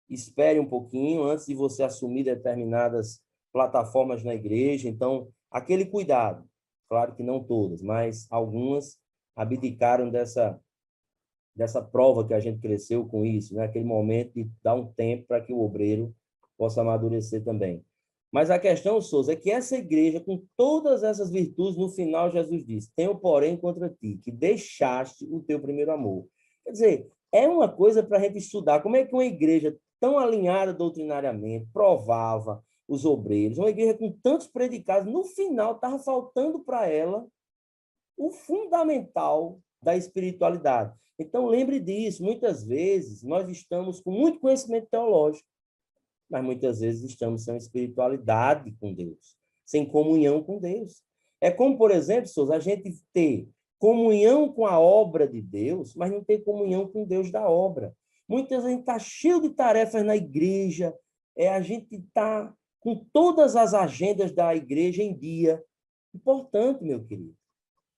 esperem um pouquinho antes de você assumir determinadas plataformas na igreja. Então, aquele cuidado. Claro que não todas, mas algumas abdicaram dessa prova que a gente cresceu com isso, né? Aquele momento de dar um tempo para que o obreiro possa amadurecer também. Mas a questão, Souza, é que essa igreja, com todas essas virtudes, no final Jesus disse, tenho, porém, contra ti, que deixaste o teu primeiro amor. Quer dizer, é uma coisa para a gente estudar. Como é que uma igreja tão alinhada doutrinariamente, provava os obreiros, uma igreja com tantos predicados, no final estava faltando para ela o fundamental da espiritualidade. Então, lembre disso. Muitas vezes, nós estamos com muito conhecimento teológico, mas muitas vezes estamos sem espiritualidade com Deus, sem comunhão com Deus. É como, por exemplo, Souza, a gente ter comunhão com a obra de Deus, mas não ter comunhão com Deus da obra. Muitas vezes a gente está cheio de tarefas na igreja, a gente está com todas as agendas da igreja em dia. Importante, meu querido.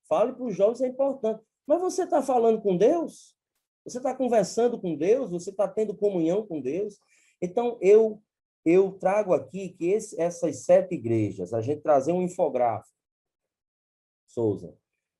Fale para os jovens, é importante. Mas você está falando com Deus? Você está conversando com Deus? Você está tendo comunhão com Deus? Então, eu trago aqui que essas 7 igrejas, a gente trazer um infográfico, Souza,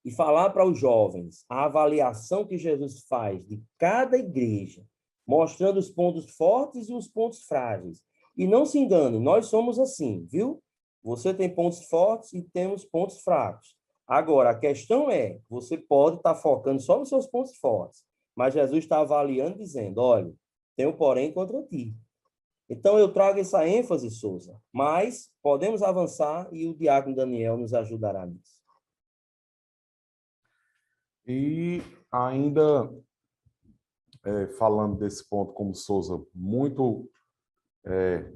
e falar para os jovens a avaliação que Jesus faz de cada igreja, mostrando os pontos fortes e os pontos frágeis. E não se engane, nós somos assim, viu? Você tem pontos fortes e temos pontos fracos. Agora, a questão é, você pode estar focando só nos seus pontos fortes, mas Jesus está avaliando, dizendo, olha, tenho porém contra ti. Então, eu trago essa ênfase, Souza, mas podemos avançar e o diácono Daniel nos ajudará nisso. E ainda, falando desse ponto, como Souza, muito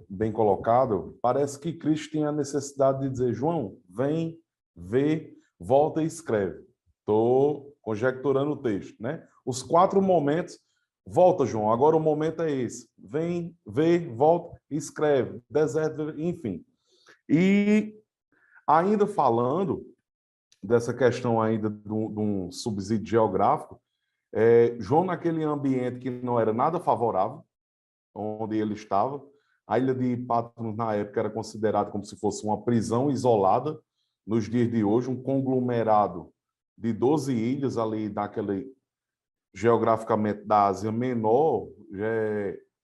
bem colocado, parece que Cristo tinha a necessidade de dizer, João, vem, vê, volta e escreve. Estou conjecturando o texto, né? Os 4 momentos, volta, João, agora o momento é esse. Vem, vê, volta e escreve. Deserto, enfim. E ainda falando dessa questão ainda de um subsídio geográfico, João, naquele ambiente que não era nada favorável, onde ele estava, a ilha de Patmos, na época, era considerada como se fosse uma prisão isolada, nos dias de hoje, um conglomerado de 12 ilhas ali naquele, geograficamente, da Ásia Menor.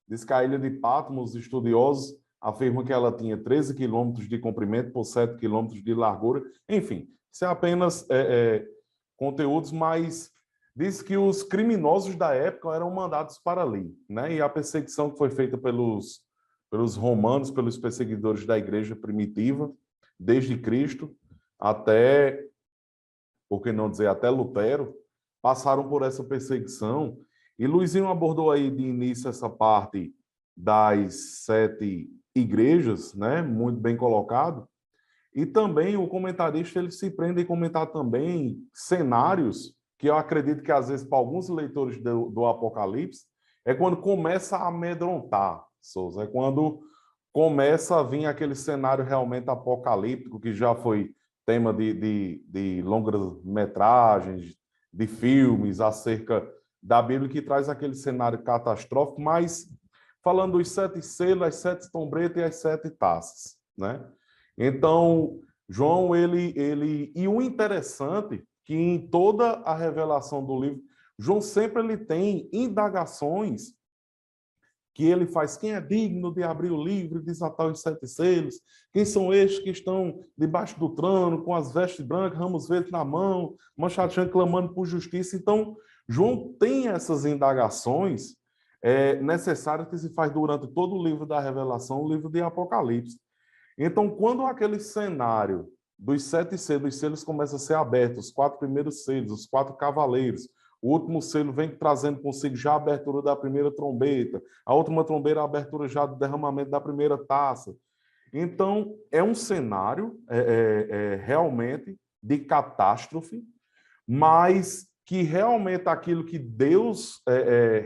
Diz que a ilha de Patmos, estudiosos afirmam que ela tinha 13 quilômetros de comprimento por 7 quilômetros de largura. Enfim, isso é apenas conteúdos, mas diz que os criminosos da época eram mandados para ali, né? E a perseguição que foi feita pelos romanos, pelos perseguidores da igreja primitiva, desde Cristo até, por que não dizer, até Lutero, passaram por essa perseguição. E Luizinho abordou aí de início essa parte das 7 igrejas, né? Muito bem colocado. E também o comentarista ele se prende em comentar também cenários que eu acredito que às vezes para alguns leitores do Apocalipse é quando começa a amedrontar, Souza, é quando começa a vir aquele cenário realmente apocalíptico que já foi tema de longas-metragens, de filmes acerca da Bíblia, que traz aquele cenário catastrófico, mas falando dos 7 selos, as 7 trombetas e as 7 taças, né? Então, João, e o interessante que em toda a revelação do livro, João sempre ele tem indagações que ele faz. Quem é digno de abrir o livro e desatar os 7 selos? Quem são estes que estão debaixo do trono, com as vestes brancas, ramos verdes na mão, manchado clamando por justiça? Então, João tem essas indagações necessárias que se faz durante todo o livro da Revelação, o livro de Apocalipse. Então, quando aquele cenário dos 7 selos, os selos começam a ser abertos, os 4 primeiros selos, os 4 cavaleiros, o último selo vem trazendo consigo já a abertura da primeira trombeta, a última trombeta, a abertura já do derramamento da primeira taça. Então, é um cenário realmente de catástrofe, mas que realmente aquilo que Deus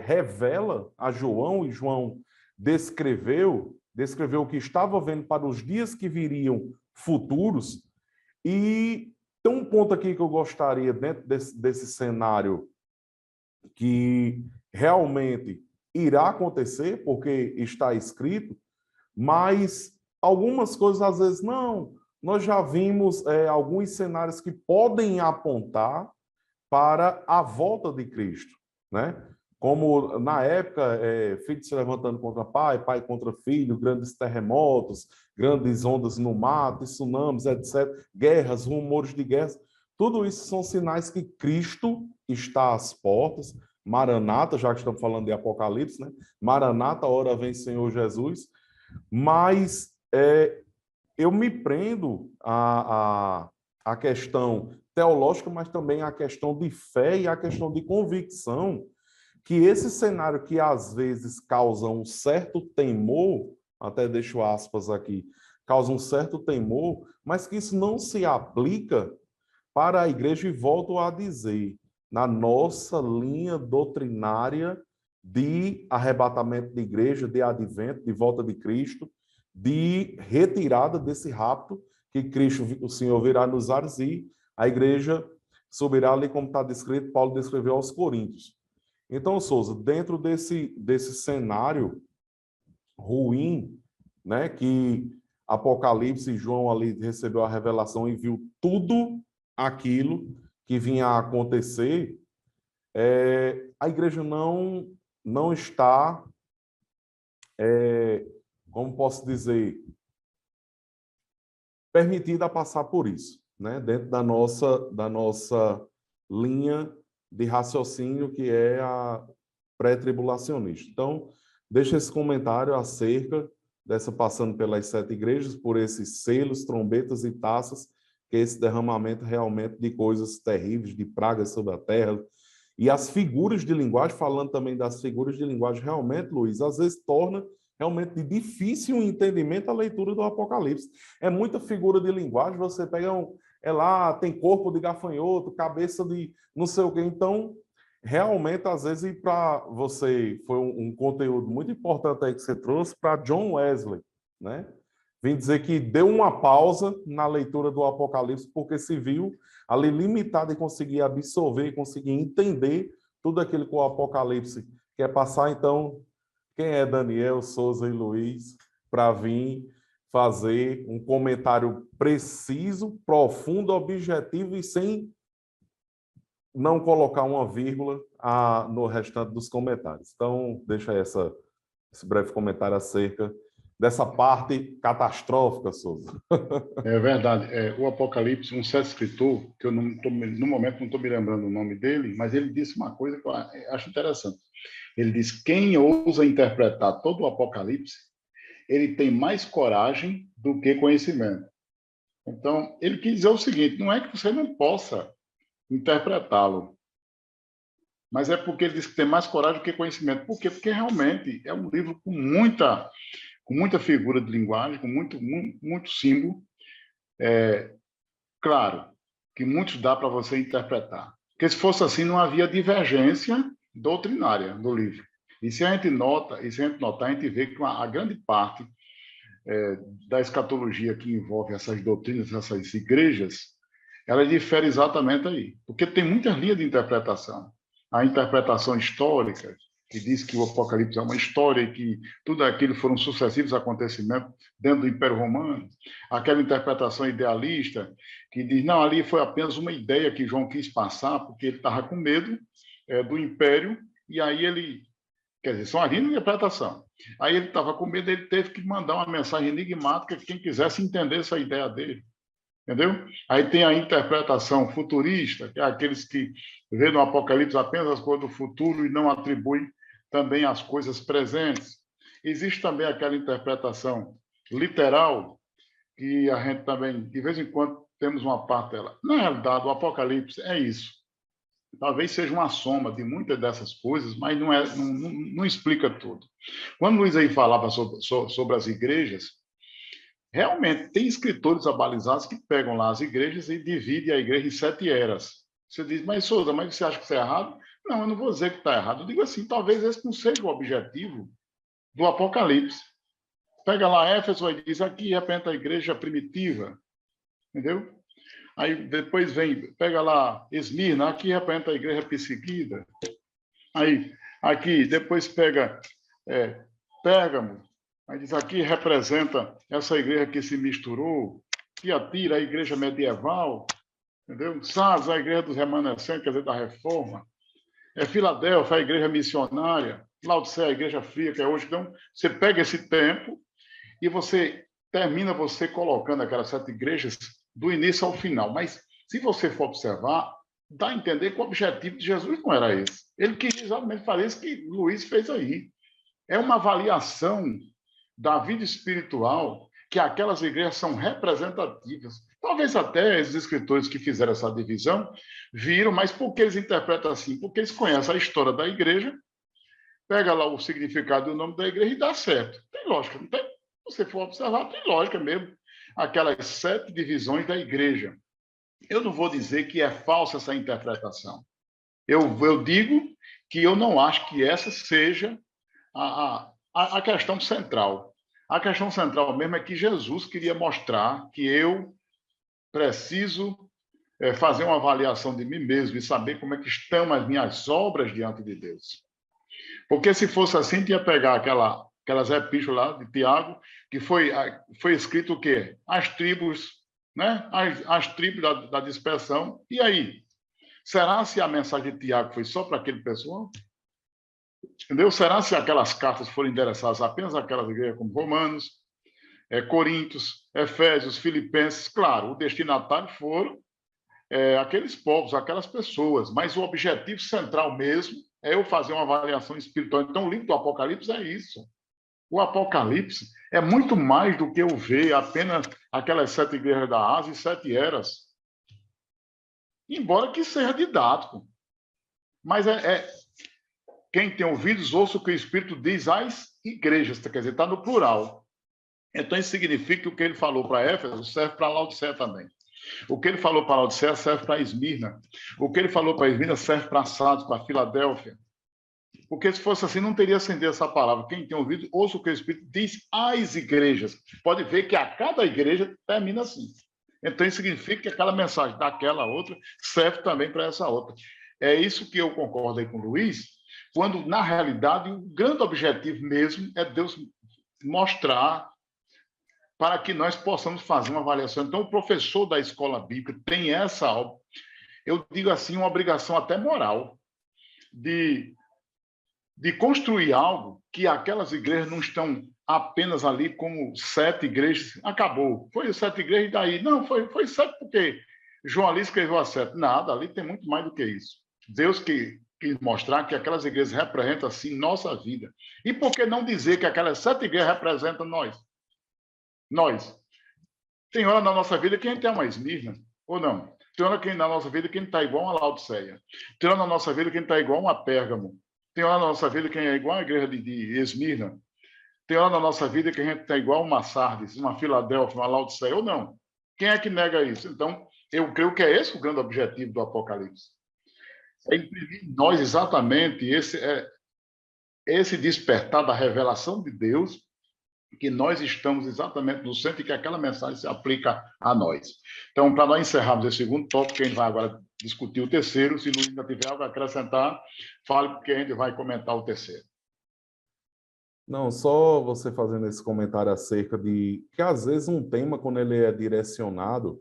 revela a João, e João descreveu o que estava vendo para os dias que viriam futuros. E tem um ponto aqui que eu gostaria, dentro desse cenário, que realmente irá acontecer, porque está escrito, mas algumas coisas, às vezes, não. Nós já vimos alguns cenários que podem apontar para a volta de Cristo, né? Como, na época, filho se levantando contra pai, pai contra filho, grandes terremotos, grandes ondas no mar, tsunamis, etc., guerras, rumores de guerras. Tudo isso são sinais que Cristo está às portas. Maranata, já que estamos falando de Apocalipse, né? Maranata, hora vem Senhor Jesus. Mas eu me prendo a questão teológica, mas também a questão de fé e a questão de convicção, que esse cenário que às vezes causa um certo temor, até deixo aspas aqui, causa um certo temor, mas que isso não se aplica para a igreja, e volto a dizer, na nossa linha doutrinária de arrebatamento de igreja, de advento, de volta de Cristo, de retirada desse rapto, que Cristo, o Senhor, virá nos ares e a igreja subirá ali, como está descrito, Paulo descreveu aos Coríntios. Então, Souza, dentro desse cenário ruim, né, que Apocalipse e João ali recebeu a revelação e viu tudo aquilo que vinha a acontecer, a igreja não está, como posso dizer, permitida a passar por isso, né? Dentro da nossa linha de raciocínio, que é a pré-tribulacionista. Então, deixa esse comentário acerca dessa passando pelas 7 igrejas, por esses selos, trombetas e taças, que é esse derramamento realmente de coisas terríveis, de pragas sobre a terra. E as figuras de linguagem, falando também das figuras de linguagem, realmente, Luiz, às vezes torna realmente de difícil entendimento a leitura do Apocalipse. É muita figura de linguagem, você pega lá, tem corpo de gafanhoto, cabeça de não sei o quê. Então, realmente, às vezes, para você, foi um conteúdo muito importante aí que você trouxe para John Wesley, né? Vim dizer que deu uma pausa na leitura do Apocalipse, porque se viu ali limitado em conseguir absorver, conseguir entender tudo aquilo que o Apocalipse quer passar. Então, quem é Daniel, Souza e Luiz para vir fazer um comentário preciso, profundo, objetivo e sem não colocar uma vírgula no restante dos comentários. Então, deixa esse breve comentário acerca dessa parte catastrófica, Souza. É verdade. O Apocalipse, um certo escritor, que eu no momento não estou me lembrando o nome dele, mas ele disse uma coisa que eu acho interessante. Ele diz: quem ousa interpretar todo o Apocalipse, ele tem mais coragem do que conhecimento. Então, ele quis dizer o seguinte: não é que você não possa interpretá-lo, mas é porque ele diz que tem mais coragem do que conhecimento. Por quê? Porque realmente é um livro com muita figura de linguagem, com muito símbolo. Claro que muitos dá para você interpretar. Porque se fosse assim, não havia divergência doutrinária do livro. E se a gente notar, a gente vê que a grande parte da escatologia que envolve essas doutrinas, essas igrejas, ela difere exatamente aí. Porque tem muitas linhas de interpretação. A interpretação histórica, que diz que o Apocalipse é uma história e que tudo aquilo foram sucessivos acontecimentos dentro do Império Romano. Aquela interpretação idealista, que diz, não, ali foi apenas uma ideia que João quis passar, porque ele estava com medo do Império, e aí ele... Quer dizer, são as linhas de interpretação. Aí ele estava com medo, ele teve que mandar uma mensagem enigmática que quem quisesse entender essa ideia dele. Entendeu? Aí tem a interpretação futurista, que é aqueles que vê no Apocalipse apenas as coisas do futuro e não atribuem também as coisas presentes. Existe também aquela interpretação literal, que a gente também, de vez em quando, temos uma parte dela. Na realidade, o Apocalipse é isso. Talvez seja uma soma de muitas dessas coisas, mas não explica tudo. Quando Luiz aí falava sobre as igrejas, realmente tem escritores abalizados que pegam lá as igrejas e dividem a igreja em 7 eras. Você diz, mas Souza, mas você acha que isso é errado? Não, eu não vou dizer que está errado. Eu digo assim, talvez esse não seja o objetivo do Apocalipse. Pega lá Éfeso e diz, aqui representa a igreja primitiva, entendeu? Aí depois pega lá Esmirna, aqui representa a igreja perseguida. Aí, aqui, depois pega Pérgamo, aí diz, aqui representa essa igreja que se misturou. Tiatira, a igreja medieval, entendeu? Sardes, a igreja dos remanescentes, quer dizer, da reforma. Filadélfia, a igreja missionária. Laodiceia, a igreja fria, que é hoje. Então, você pega esse tempo e você termina colocando aquelas 7 igrejas do início ao final. Mas, se você for observar, dá a entender que o objetivo de Jesus não era esse. Ele quis exatamente fazer isso que Luiz fez aí. É uma avaliação da vida espiritual que aquelas igrejas são representativas. Talvez até os escritores que fizeram essa divisão viram, mas por que eles interpretam assim? Porque eles conhecem a história da igreja, pega lá o significado do nome da igreja e dá certo. Tem lógica, não tem? Se você for observar, tem lógica mesmo. Aquelas 7 divisões da igreja. Eu não vou dizer que é falsa essa interpretação. Eu digo que eu não acho que essa seja a questão central. A questão central mesmo é que Jesus queria mostrar que eu preciso fazer uma avaliação de mim mesmo e saber como é que estão as minhas obras diante de Deus. Porque se fosse assim, tinha que pegar aquelas epístolas lá de Tiago, que foi escrito o quê? As tribos, né? As tribos da dispersão. E aí? Será se a mensagem de Tiago foi só para aquele pessoal? Entendeu? Será se aquelas cartas foram endereçadas apenas àquelas igrejas como Romanos, Coríntios, Efésios, Filipenses? Claro, o destinatário foram aqueles povos, aquelas pessoas, mas o objetivo central mesmo é eu fazer uma avaliação espiritual. Então, o livro do Apocalipse é isso. O Apocalipse é muito mais do que eu ver apenas aquelas 7 igrejas da Ásia e 7 eras. Embora que seja didático. Mas quem tem ouvidos, ouça o que o Espírito diz às igrejas, quer dizer, está no plural. Então, isso significa que o que ele falou para Éfeso serve para Laodiceia também. O que ele falou para Laodiceia serve para Esmirna. O que ele falou para Esmirna serve para Sardes, para Filadélfia. Porque se fosse assim, não teria sentido essa palavra. Quem tem ouvido, ouça o que o Espírito diz às igrejas. Pode ver que a cada igreja termina assim. Então, isso significa que aquela mensagem daquela outra serve também para essa outra. É isso que eu concordo aí com o Luiz, quando, na realidade, o grande objetivo mesmo é Deus mostrar para que nós possamos fazer uma avaliação. Então, o professor da escola bíblica tem essa, eu digo assim, uma obrigação até moral de construir algo que aquelas igrejas não estão apenas ali como 7 igrejas. Acabou. Foi 7 igrejas e daí? Não, foi 7 porque João ali escreveu a 7. Nada, ali tem muito mais do que isso. Deus quis mostrar que aquelas igrejas representam, assim, nossa vida. E por que não dizer que aquelas 7 igrejas representam nós? Nós. Tem hora na nossa vida que a gente é uma Esmirna, ou não? Tem hora na nossa vida que a gente está igual a Laodiceia. Tem hora na nossa vida que a gente está igual a Pérgamo. Tem hora na nossa vida que é igual a igreja de Esmirna. Tem hora na nossa vida que a gente está igual uma Sardes, uma Filadélfia, uma Laodiceia, ou não? Quem é que nega isso? Então, eu creio que é esse o grande objetivo do Apocalipse. É imprimir em nós exatamente esse despertar da revelação de Deus, que nós estamos exatamente no centro e que aquela mensagem se aplica a nós. Então, para nós encerrarmos esse segundo tópico, a gente vai agora discutir o terceiro. Se Luiz ainda tiver algo a acrescentar, fale, porque a gente vai comentar o terceiro. Não, só você fazendo esse comentário acerca de que, às vezes, um tema, quando ele é direcionado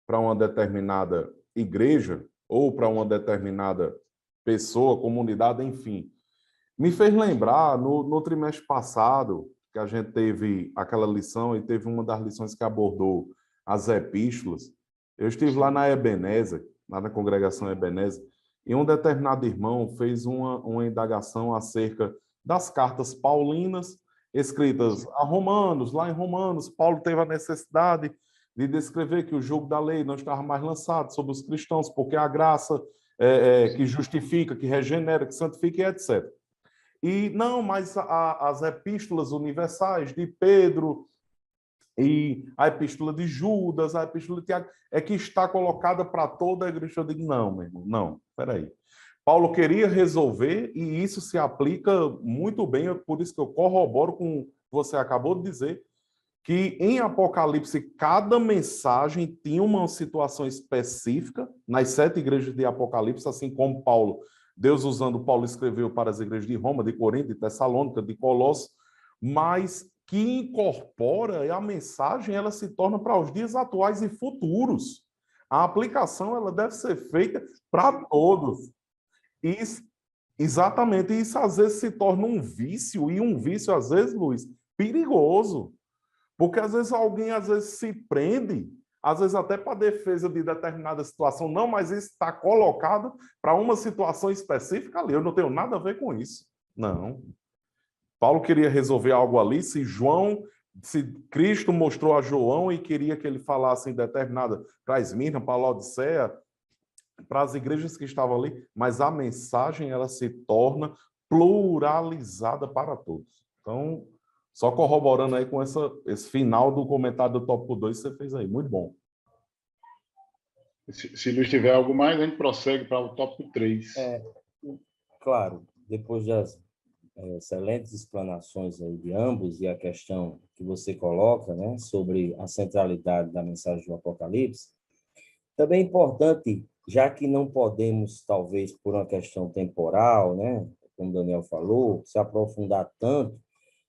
para uma determinada igreja ou para uma determinada pessoa, comunidade, enfim, me fez lembrar, no trimestre passado, que a gente teve aquela lição e teve uma das lições que abordou as epístolas. Eu estive lá na Ebenezer, lá na congregação Ebenezer, e um determinado irmão fez uma indagação acerca das cartas paulinas escritas a Romanos. Lá em Romanos, Paulo teve a necessidade de descrever que o jugo da lei não estava mais lançado sobre os cristãos, porque a graça que justifica, que regenera, que santifica, e etc. E não, mas as epístolas universais de Pedro e a epístola de Judas, a epístola de Tiago, é que está colocada para toda a igreja. Eu digo, não, meu irmão, não, peraí. Paulo queria resolver, e isso se aplica muito bem, por isso que eu corroboro com o que você acabou de dizer, que em Apocalipse cada mensagem tinha uma situação específica nas 7 igrejas de Apocalipse, assim como Paulo, Deus usando Paulo escreveu para as igrejas de Roma, de Corinto, de Tessalônica, de Colossos, mas que incorpora a mensagem, ela se torna para os dias atuais e futuros. A aplicação ela deve ser feita para todos. Isso, exatamente, isso às vezes se torna um vício, e um vício, às vezes, Luiz, perigoso. Porque às vezes alguém se prende, às vezes até para defesa de determinada situação, não, mas isso está colocado para uma situação específica ali. Eu não tenho nada a ver com isso. Não. Paulo queria resolver algo ali, se João se Cristo mostrou a João e queria que ele falasse em determinada, para Esmirna, para Laodiceia, para as igrejas que estavam ali, mas a mensagem ela se torna pluralizada para todos. Então, só corroborando aí com esse final do comentário do tópico 2 que você fez aí. Muito bom. Se não tiver algo mais, a gente prossegue para o tópico 3. Claro, depois das excelentes explanações aí de ambos e a questão que você coloca, né, sobre a centralidade da mensagem do Apocalipse, também é importante, já que não podemos, talvez por uma questão temporal, né, como o Daniel falou, se aprofundar tanto,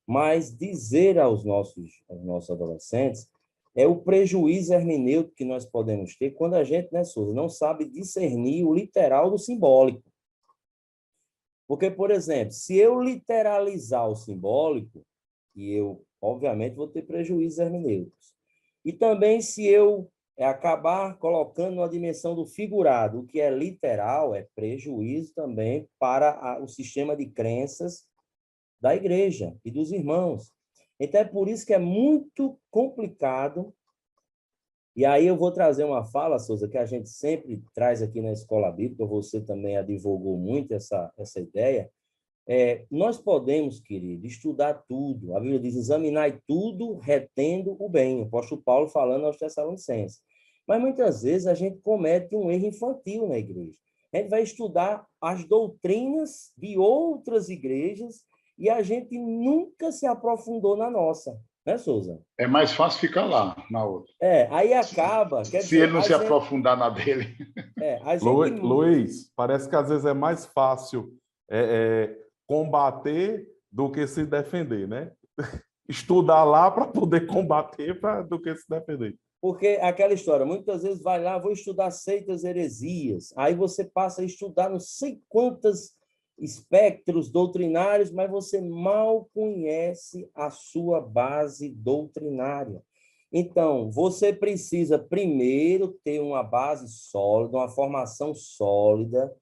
mas dizer aos nossos adolescentes o prejuízo hermenêutico que nós podemos ter quando a gente, né, Souza, não sabe discernir o literal do simbólico. Porque, por exemplo, se eu literalizar o simbólico, e eu, obviamente, vou ter prejuízos hermenêuticos. E também se eu acabar colocando uma dimensão do figurado, o que é literal, é prejuízo também para o sistema de crenças da igreja e dos irmãos. Então, é por isso que é muito complicado. E aí eu vou trazer uma fala, Souza, que a gente sempre traz aqui na Escola Bíblica, você também advogou muito essa ideia. Nós podemos, querido, estudar tudo. A Bíblia diz, examinai tudo, retendo o bem. O apóstolo Paulo falando aos Tessalonicenses. Mas muitas vezes a gente comete um erro infantil na igreja. A gente vai estudar as doutrinas de outras igrejas e a gente nunca se aprofundou na nossa. Né, Souza? É mais fácil ficar lá, na outra. Aí acaba... Se ele não se aprofundar na dele. Luiz, parece que às vezes é mais fácil combater do que se defender, né? Estudar lá para poder combater do que se defender. Porque aquela história, muitas vezes vai lá, vou estudar seitas, heresias, aí você passa a estudar não sei quantos espectros doutrinários, mas você mal conhece a sua base doutrinária. Então, você precisa primeiro ter uma base sólida, uma formação sólida,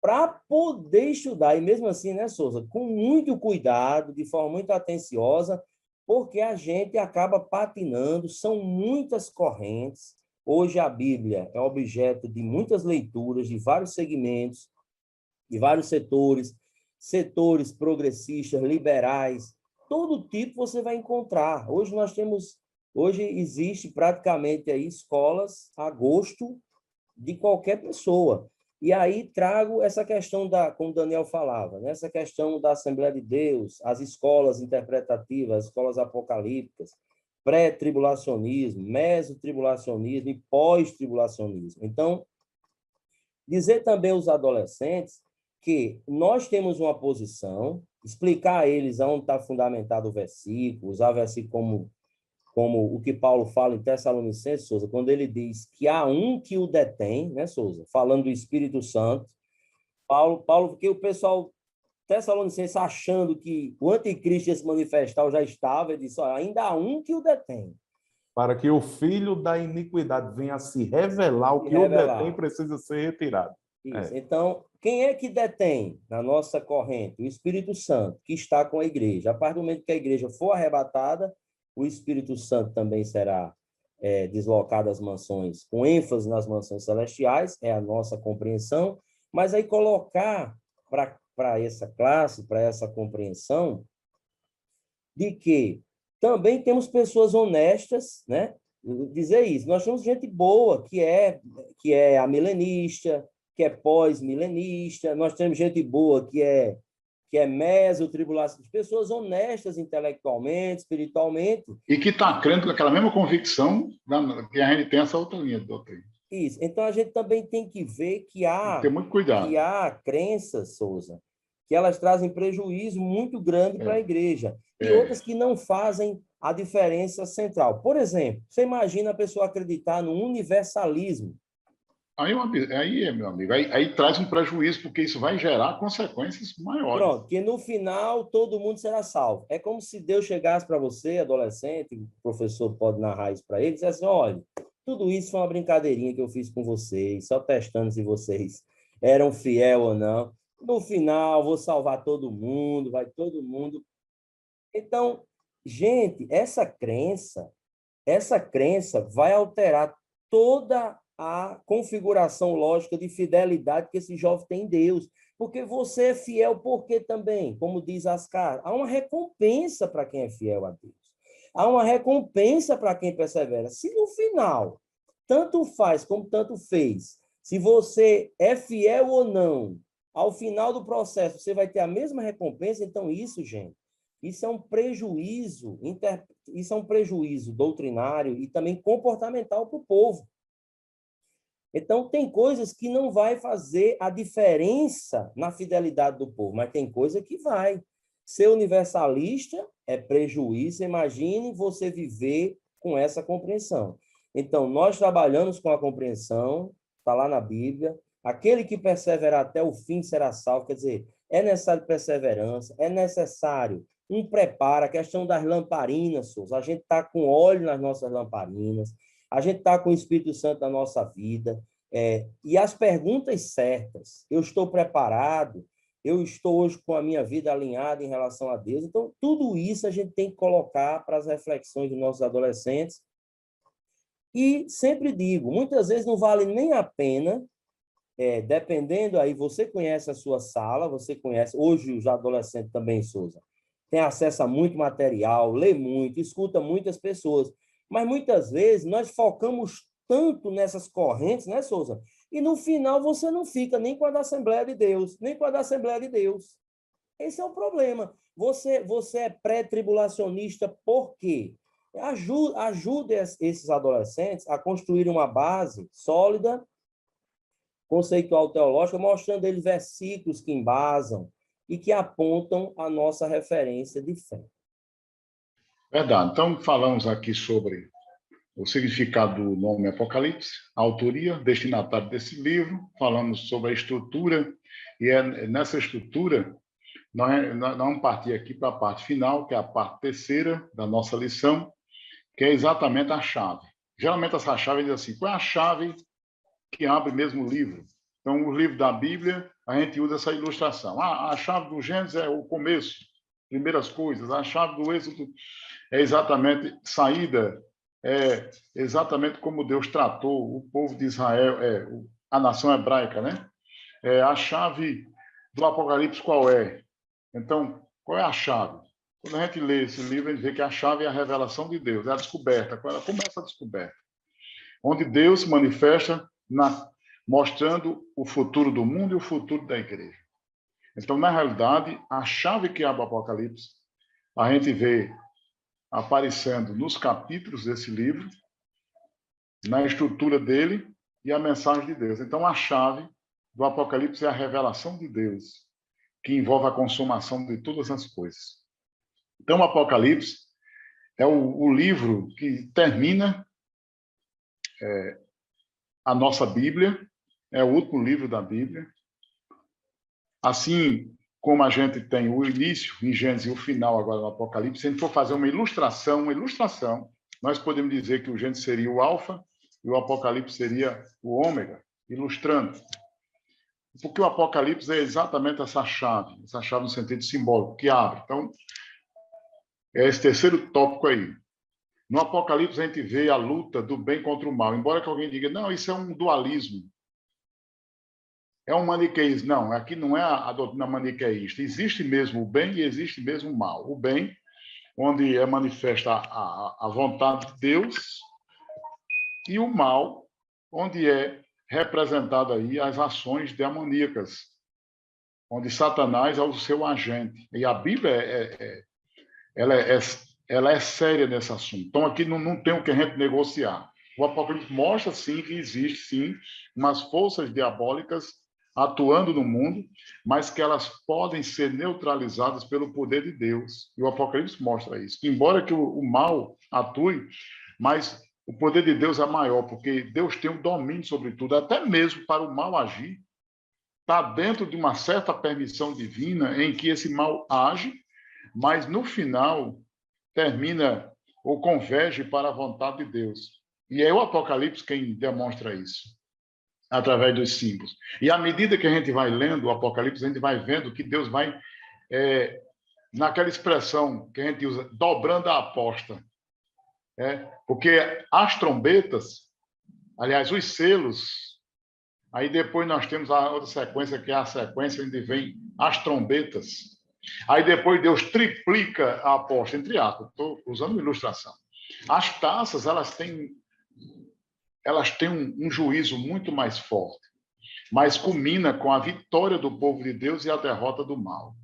para poder estudar. E mesmo assim, né, Souza, com muito cuidado, de forma muito atenciosa, porque a gente acaba patinando, são muitas correntes. Hoje a Bíblia é objeto de muitas leituras, de vários segmentos, de vários setores progressistas, liberais, todo tipo você vai encontrar. Hoje existe praticamente aí escolas a gosto de qualquer pessoa. E aí trago essa questão como o Daniel falava, né? Essa questão da Assembleia de Deus, as escolas interpretativas, as escolas apocalípticas, pré-tribulacionismo, mesotribulacionismo e pós-tribulacionismo. Então, dizer também aos adolescentes que nós temos uma posição, explicar a eles onde está fundamentado o versículo, usar o versículo como o que Paulo fala em Tessalonicenses, Souza, quando ele diz que há um que o detém, né, Souza? Falando do Espírito Santo. Paulo, porque o pessoal Tessalonicenses achando que o anticristo ia se manifestar, já estava, ele disse, olha, ainda há um que o detém. Para que o filho da iniquidade venha a se revelar, o que o detém precisa ser retirado. Isso. Então, quem é que detém na nossa corrente? O Espírito Santo, que está com a igreja. A partir do momento que a igreja for arrebatada, o Espírito Santo também será deslocado às mansões, com ênfase nas mansões celestiais, é a nossa compreensão, mas aí colocar para essa classe, para essa compreensão, de que também temos pessoas honestas, né? Dizer isso, nós temos gente boa, que é amilenista, que é pós-milenista, nós temos gente boa que é mesotribulação, pessoas honestas intelectualmente, espiritualmente. E que está crendo com aquela mesma convicção que a gente tem essa outra linha de doutrina. Isso. Então, a gente também tem que ver que há, tem muito cuidado. Que há crenças, Souza, que elas trazem prejuízo muito grande para a igreja. E outras que não fazem a diferença central. Por exemplo, você imagina a pessoa acreditar no universalismo. Aí, meu amigo, aí traz um prejuízo, porque isso vai gerar consequências maiores. Pronto, que no final todo mundo será salvo. É como se Deus chegasse para você, adolescente, o professor pode narrar isso para ele, e dissesse assim, olha, tudo isso foi uma brincadeirinha que eu fiz com vocês, só testando se vocês eram fiel ou não. No final, vou salvar todo mundo, vai todo mundo. Então, gente, essa crença vai alterar toda a configuração lógica de fidelidade que esse jovem tem em Deus. Porque você é fiel, porque também, como diz Ascar, há uma recompensa para quem é fiel a Deus. Há uma recompensa para quem persevera. Se no final, tanto faz como tanto fez, se você é fiel ou não, ao final do processo você vai ter a mesma recompensa, então isso, gente, isso é um prejuízo, isso é um prejuízo doutrinário e também comportamental para o povo. Então, tem coisas que não vai fazer a diferença na fidelidade do povo, mas tem coisa que vai. Ser universalista é prejuízo, imagine você viver com essa compreensão. Então, nós trabalhamos com a compreensão, está lá na Bíblia, aquele que perseverar até o fim será salvo, quer dizer, é necessário perseverança, é necessário um preparo, a questão das lamparinas, Souza, a gente está com óleo nas nossas lamparinas, a gente está com o Espírito Santo na nossa vida, e as perguntas certas, eu estou preparado, eu estou hoje com a minha vida alinhada em relação a Deus, então tudo isso a gente tem que colocar para as reflexões dos nossos adolescentes, e sempre digo, muitas vezes não vale nem a pena, dependendo aí, você conhece a sua sala, você conhece, hoje os adolescentes também, Souza, tem acesso a muito material, lê muito, escuta muitas pessoas, mas muitas vezes nós focamos tanto nessas correntes, né, Souza? E no final você não fica nem com a da Assembleia de Deus, nem com a da Assembleia de Deus. Esse é o problema. Você é pré-tribulacionista por quê? Ajude esses adolescentes a construir uma base sólida, conceitual teológica, mostrando eles versículos que embasam e que apontam a nossa referência de fé. Verdade. Então, falamos aqui sobre o significado do nome Apocalipse, a autoria, destinatário desse livro, falamos sobre a estrutura, e é nessa estrutura, nós vamos partir aqui para a parte final, que é a parte terceira da nossa lição, que é exatamente a chave. Geralmente essa chave diz assim, qual é a chave que abre mesmo o livro? Então, o livro da Bíblia, a gente usa essa ilustração. A chave do Gênesis é o começo, primeiras coisas. A chave do Êxodo é exatamente saída, é exatamente como Deus tratou o povo de Israel, a nação hebraica, né? A chave do Apocalipse qual é? Então, qual é a chave? Quando a gente lê esse livro, a gente vê que a chave é a revelação de Deus, é a descoberta. Quando ela começa a descoberta, onde Deus se manifesta mostrando o futuro do mundo e o futuro da igreja. Então, na realidade, a chave que abre o Apocalipse, a gente vê aparecendo nos capítulos desse livro, na estrutura dele e a mensagem de Deus. Então, a chave do Apocalipse é a revelação de Deus, que envolve a consumação de todas as coisas. Então, o Apocalipse é o livro que termina a nossa Bíblia, é o último livro da Bíblia. Assim como a gente tem o início em Gênesis e o final agora no Apocalipse, se a gente for fazer uma ilustração, nós podemos dizer que o Gênesis seria o alfa e o Apocalipse seria o ômega, ilustrando. Porque o Apocalipse é exatamente essa chave no sentido simbólico, que abre. Então, é esse terceiro tópico aí. No Apocalipse, a gente vê a luta do bem contra o mal. Embora que alguém diga, não, isso é um dualismo. É um maniqueísmo. Não, aqui não é a doutrina maniqueísta. Existe mesmo o bem e existe mesmo o mal. O bem, onde é manifesta a vontade de Deus, e o mal, onde é representado aí as ações demoníacas, onde Satanás é o seu agente. E a Bíblia ela é séria nesse assunto. Então, aqui não tem o que a gente negociar. O Apocalipse mostra, sim, que existe, sim, umas forças diabólicas atuando no mundo, mas que elas podem ser neutralizadas pelo poder de Deus. E o Apocalipse mostra isso. Que, embora que o mal atue, mas o poder de Deus é maior, porque Deus tem o domínio sobre tudo, até mesmo para o mal agir. Está dentro de uma certa permissão divina em que esse mal age, mas no final termina ou converge para a vontade de Deus. E é o Apocalipse quem demonstra isso, através dos símbolos. E à medida que a gente vai lendo o Apocalipse, a gente vai vendo que Deus vai naquela expressão que a gente usa, dobrando a aposta. Porque as trombetas, aliás, os selos, aí depois nós temos a outra sequência, que é a sequência onde vem as trombetas. Aí depois Deus triplica a aposta, entre aspas, estou usando uma ilustração. As taças, elas têm um juízo muito mais forte, mas culmina com a vitória do povo de Deus e a derrota do mal.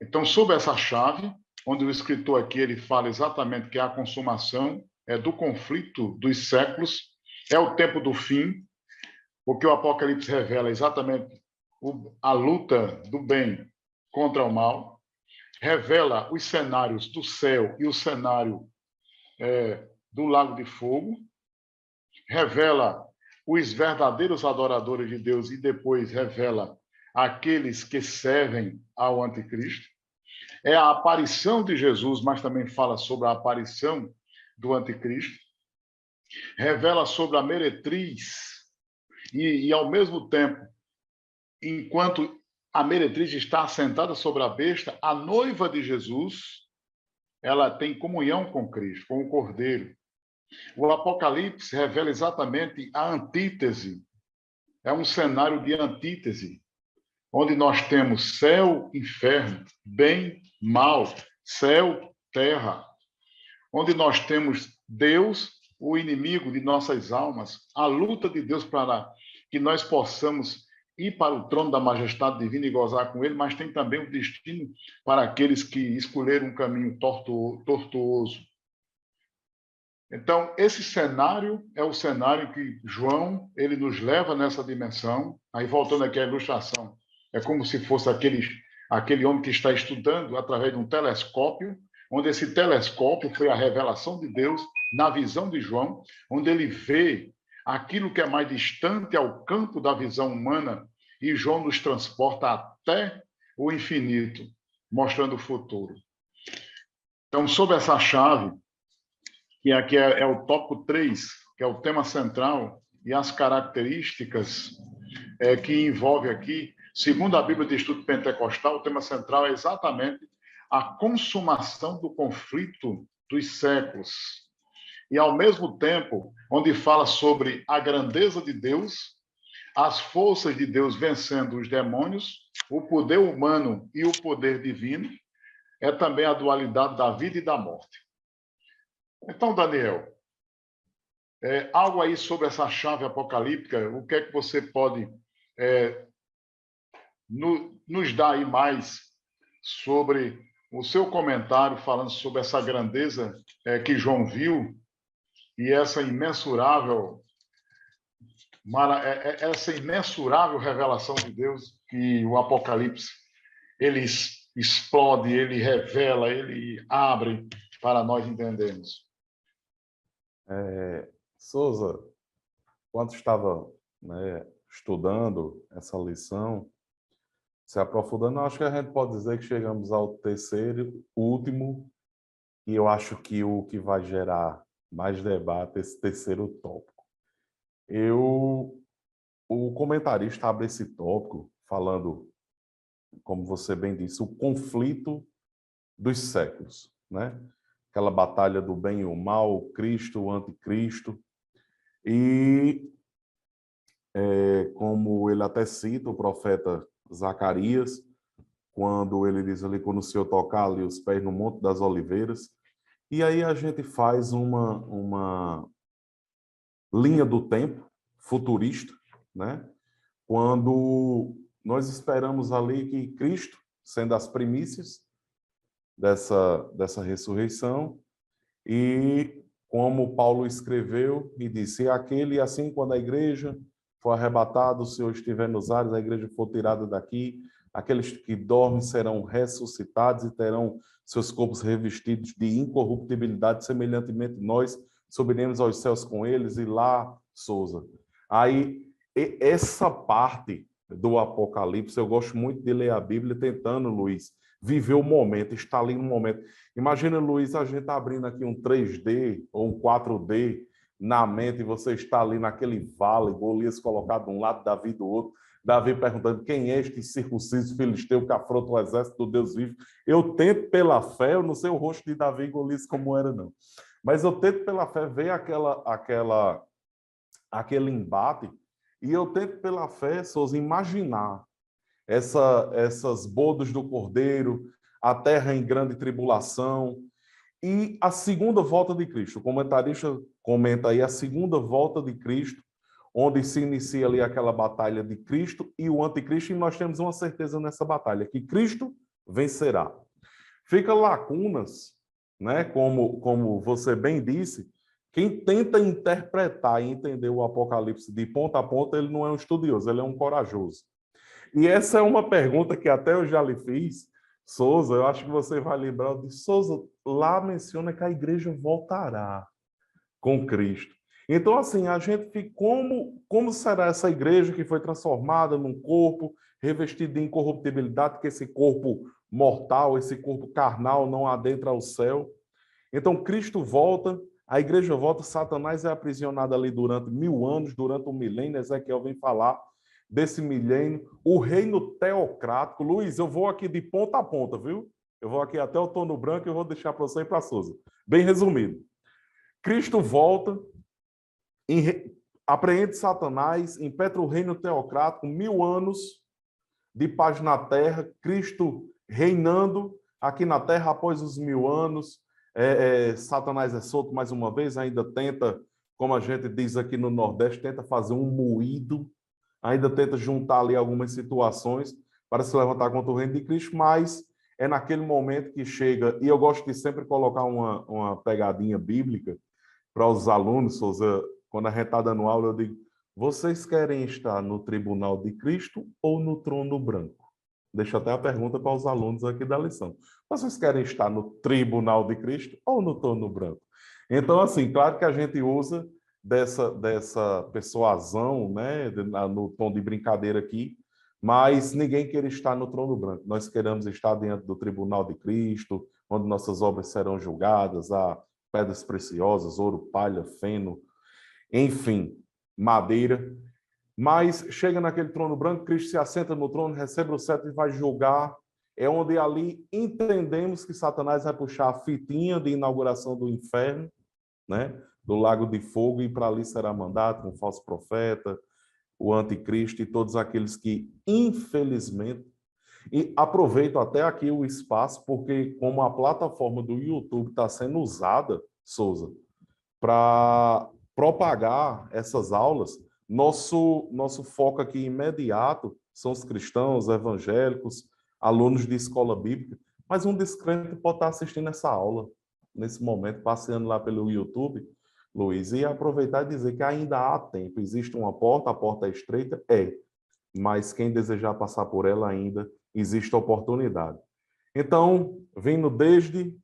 Então, sob essa chave, onde o escritor aqui ele fala exatamente que a consumação é do conflito dos séculos, é o tempo do fim, porque o Apocalipse revela exatamente a luta do bem contra o mal, revela os cenários do céu e o cenário do lago de fogo, revela os verdadeiros adoradores de Deus e depois revela aqueles que servem ao anticristo. É a aparição de Jesus, mas também fala sobre a aparição do anticristo. Revela sobre a meretriz e ao mesmo tempo, enquanto a meretriz está assentada sobre a besta, a noiva de Jesus, ela tem comunhão com Cristo, com o Cordeiro. O Apocalipse revela exatamente a antítese. É um cenário de antítese, onde nós temos céu, inferno, bem, mal, céu, terra, onde nós temos Deus, o inimigo de nossas almas, a luta de Deus para que nós possamos ir para o trono da majestade divina e gozar com ele, mas tem também o destino para aqueles que escolheram um caminho tortuoso. Então, esse cenário é o cenário que João ele nos leva nessa dimensão. Aí, voltando aqui à ilustração, é como se fosse aquele homem que está estudando através de um telescópio, onde esse telescópio foi a revelação de Deus na visão de João, onde ele vê aquilo que é mais distante ao campo da visão humana, e João nos transporta até o infinito, mostrando o futuro. Então, sob essa chave, que aqui é o tópico 3, que é o tema central, e as características que envolve aqui, segundo a Bíblia de Estudo Pentecostal, o tema central é exatamente a consumação do conflito dos séculos. E, ao mesmo tempo, onde fala sobre a grandeza de Deus, as forças de Deus vencendo os demônios, o poder humano e o poder divino, é também a dualidade da vida e da morte. Então, Daniel, algo aí sobre essa chave apocalíptica, o que é que você pode nos dar aí mais sobre o seu comentário falando sobre essa grandeza que João viu e essa imensurável revelação de Deus que o Apocalipse ele explode, ele revela, ele abre para nós entendermos. Souza, quando estava estudando essa lição, se aprofundando, acho que a gente pode dizer que chegamos ao terceiro, último, e eu acho que o que vai gerar mais debate é esse terceiro tópico. O comentarista abre esse tópico falando, como você bem disse, o conflito dos séculos, né? Aquela batalha do bem e o mal, o Cristo, o anticristo. E, como ele até cita o profeta Zacarias, quando ele diz ali, quando o Senhor tocar ali os pés no Monte das Oliveiras. E aí a gente faz uma linha do tempo futurista, né? Quando nós esperamos ali que Cristo, sendo as primícias dessa ressurreição, e como Paulo escreveu e disse, aquele assim quando a igreja for arrebatada, o Senhor estiver nos ares, a igreja for tirada daqui, aqueles que dormem serão ressuscitados e terão seus corpos revestidos de incorruptibilidade, semelhantemente nós subiremos aos céus com eles, e lá, Souza. Aí, essa parte do Apocalipse, eu gosto muito de ler a Bíblia tentando, Luiz, viver o momento, estar ali no momento. Imagina, Luiz, a gente abrindo aqui um 3D ou um 4D, na mente, e você está ali naquele vale, Golias colocado de um lado, Davi do outro, Davi perguntando: quem é este circunciso filisteu que afronta o exército do Deus vivo? Eu tento pela fé, eu não sei o rosto de Davi e Golias como era, não. Mas eu tento pela fé ver aquele embate, e eu tento pela fé, Souza, imaginar essas bodas do Cordeiro, a terra em grande tribulação, e a segunda volta de Cristo. O comentarista comenta aí a segunda volta de Cristo, onde se inicia ali aquela batalha de Cristo e o anticristo, e nós temos uma certeza nessa batalha, que Cristo vencerá. Fica lacunas, né? Como você bem disse, quem tenta interpretar e entender o Apocalipse de ponta a ponta, ele não é um estudioso, ele é um corajoso. E essa é uma pergunta que até eu já lhe fiz, Souza, eu acho que você vai lembrar de Souza, lá menciona que a igreja voltará com Cristo. Então, assim, a gente fica, como será essa igreja que foi transformada num corpo revestido de incorruptibilidade, que esse corpo mortal, esse corpo carnal não adentra ao céu? Então, Cristo volta, a igreja volta, Satanás é aprisionado ali durante 1000 anos, durante um milênio. Ezequiel vem falar desse milênio, o reino teocrático. Luiz, eu vou aqui de ponta a ponta, viu? Eu vou aqui até o Tono Branco e eu vou deixar para você e para a Souza. Bem resumido. Cristo volta, apreende Satanás, impetra o reino teocrático, 1000 anos de paz na terra, Cristo reinando aqui na terra após os 1000 anos. Satanás é solto mais uma vez, ainda tenta, como a gente diz aqui no Nordeste, tenta fazer um moído, ainda tenta juntar ali algumas situações para se levantar contra o reino de Cristo, mas é naquele momento que chega, e eu gosto de sempre colocar uma pegadinha bíblica para os alunos, Souza, quando a gente está dando aula, eu digo: vocês querem estar no tribunal de Cristo ou no trono branco? Deixa até a pergunta para os alunos aqui da lição. Vocês querem estar no tribunal de Cristo ou no trono branco? Então, assim, claro que a gente usa dessa persuasão, né, no tom de brincadeira aqui, mas ninguém quer estar no trono branco. Nós queremos estar diante do tribunal de Cristo, onde nossas obras serão julgadas, a pedras preciosas, ouro, palha, feno, enfim, madeira. Mas chega naquele trono branco, Cristo se assenta no trono, recebe o cetro e vai julgar. É onde ali entendemos que Satanás vai puxar a fitinha de inauguração do inferno, né? Do lago de fogo, e para ali será mandado com o falso profeta, o anticristo e todos aqueles que, infelizmente, e aproveito até aqui o espaço, porque como a plataforma do YouTube está sendo usada, Souza, para propagar essas aulas, nosso foco aqui imediato são os cristãos, evangélicos, alunos de escola bíblica, mas um descrente pode estar assistindo essa aula nesse momento, passeando lá pelo YouTube, Luiz, e aproveitar e dizer que ainda há tempo. Existe uma porta, a porta é estreita? Mas quem desejar passar por ela ainda, existe oportunidade. Então, vindo desde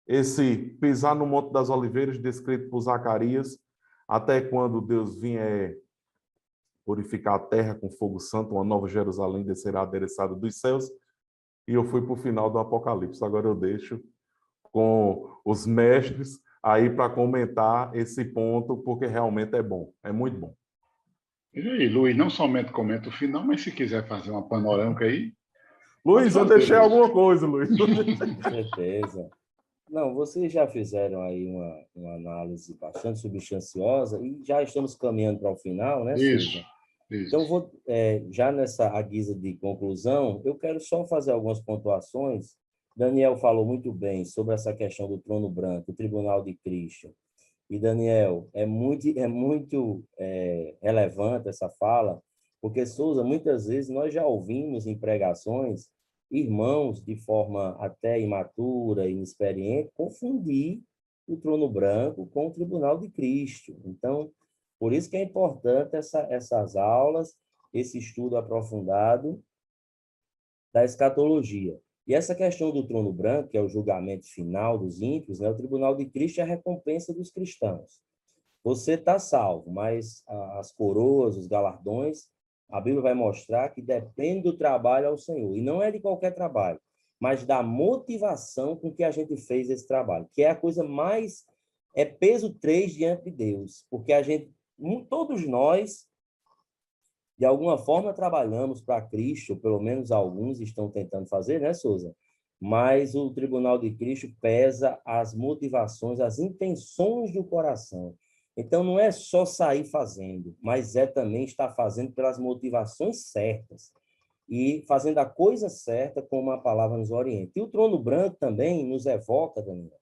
esse pisar no Monte das Oliveiras, descrito por Zacarias, até quando Deus vier purificar a terra com fogo santo, uma nova Jerusalém descerá adereçada dos céus, e eu fui para o final do Apocalipse. Agora eu deixo com os mestres aí para comentar esse ponto, porque realmente é bom, é muito bom. E aí, Luiz, não somente comenta o final, mas se quiser fazer uma panorâmica aí... Luiz, eu deixei alguma coisa, Luiz. Com certeza. Não, vocês já fizeram aí uma análise bastante substanciosa e já estamos caminhando para o final, né, Isso, Souza? isso. Então, já nessa guisa de conclusão, eu quero só fazer algumas pontuações. Daniel falou muito bem sobre essa questão do trono branco, o tribunal de Cristo. E, Daniel, é muito relevante essa fala, porque, Souza, muitas vezes nós já ouvimos em pregações irmãos, de forma até imatura, inexperiente, confundir o trono branco com o tribunal de Cristo. Então, por isso que é importante essas aulas, esse estudo aprofundado da escatologia. E essa questão do trono branco, que é o julgamento final dos ímpios, né? O tribunal de Cristo é a recompensa dos cristãos. Você está salvo, mas as coroas, os galardões, a Bíblia vai mostrar que depende do trabalho ao Senhor. E não é de qualquer trabalho, mas da motivação com que a gente fez esse trabalho, que é a coisa mais é peso 3 diante de Deus, porque a gente, todos nós, de alguma forma, trabalhamos para Cristo, ou pelo menos alguns estão tentando fazer, né, Souza? Mas o Tribunal de Cristo pesa as motivações, as intenções do coração. Então, não é só sair fazendo, mas é também estar fazendo pelas motivações certas e fazendo a coisa certa como a palavra nos orienta. E o trono branco também nos evoca, Daniel,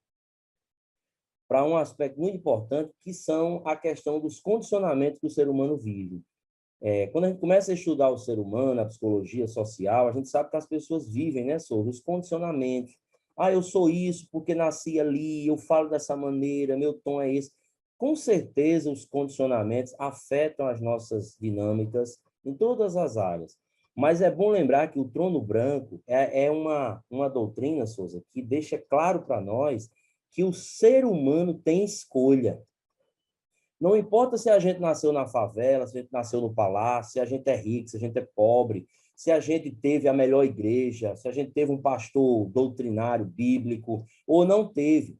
para um aspecto muito importante, que são a questão dos condicionamentos que o ser humano vive. Quando a gente começa a estudar o ser humano, a psicologia social, a gente sabe que as pessoas vivem, né, sobre os condicionamentos. Ah, eu sou isso porque nasci ali, eu falo dessa maneira, meu tom é esse. Com certeza, os condicionamentos afetam as nossas dinâmicas em todas as áreas. Mas é bom lembrar que o trono branco é uma doutrina, Souza, que deixa claro para nós que o ser humano tem escolha. Não importa se a gente nasceu na favela, se a gente nasceu no palácio, se a gente é rico, se a gente é pobre, se a gente teve a melhor igreja, se a gente teve um pastor doutrinário, bíblico, ou não teve.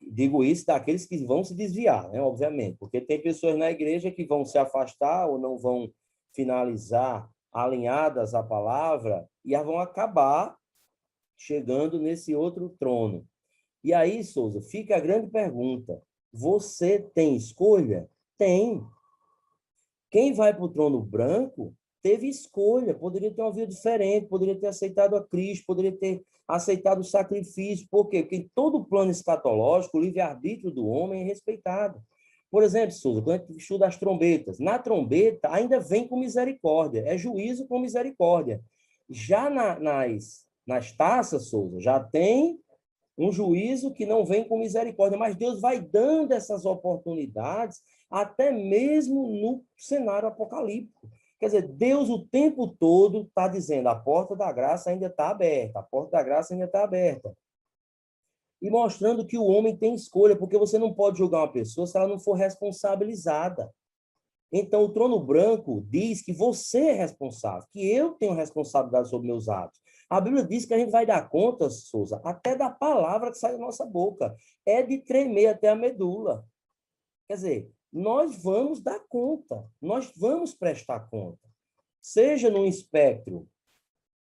Digo isso daqueles que vão se desviar, né? Obviamente, porque tem pessoas na igreja que vão se afastar ou não vão finalizar alinhadas à palavra e vão acabar chegando nesse outro trono. E aí, Souza, fica a grande pergunta. Você tem escolha? Tem. Quem vai para o trono branco teve escolha, poderia ter uma vida diferente, poderia ter aceitado a Cristo, poderia ter aceitado o sacrifício. Por quê? Porque em todo o plano escatológico, o livre-arbítrio do homem é respeitado. Por exemplo, Souza, quando a gente estuda as trombetas, na trombeta ainda vem com misericórdia, é juízo com misericórdia. Já nas taças, Souza, já tem um juízo que não vem com misericórdia, mas Deus vai dando essas oportunidades até mesmo no cenário apocalíptico. Quer dizer, Deus o tempo todo está dizendo, a porta da graça ainda está aberta, a porta da graça ainda está aberta. E mostrando que o homem tem escolha, porque você não pode julgar uma pessoa se ela não for responsabilizada. Então, o trono branco diz que você é responsável, que eu tenho responsabilidade sobre meus atos. A Bíblia diz que a gente vai dar conta, Souza, até da palavra que sai da nossa boca. É de tremer até a medula. Quer dizer, nós vamos dar conta, nós vamos prestar conta, seja num espectro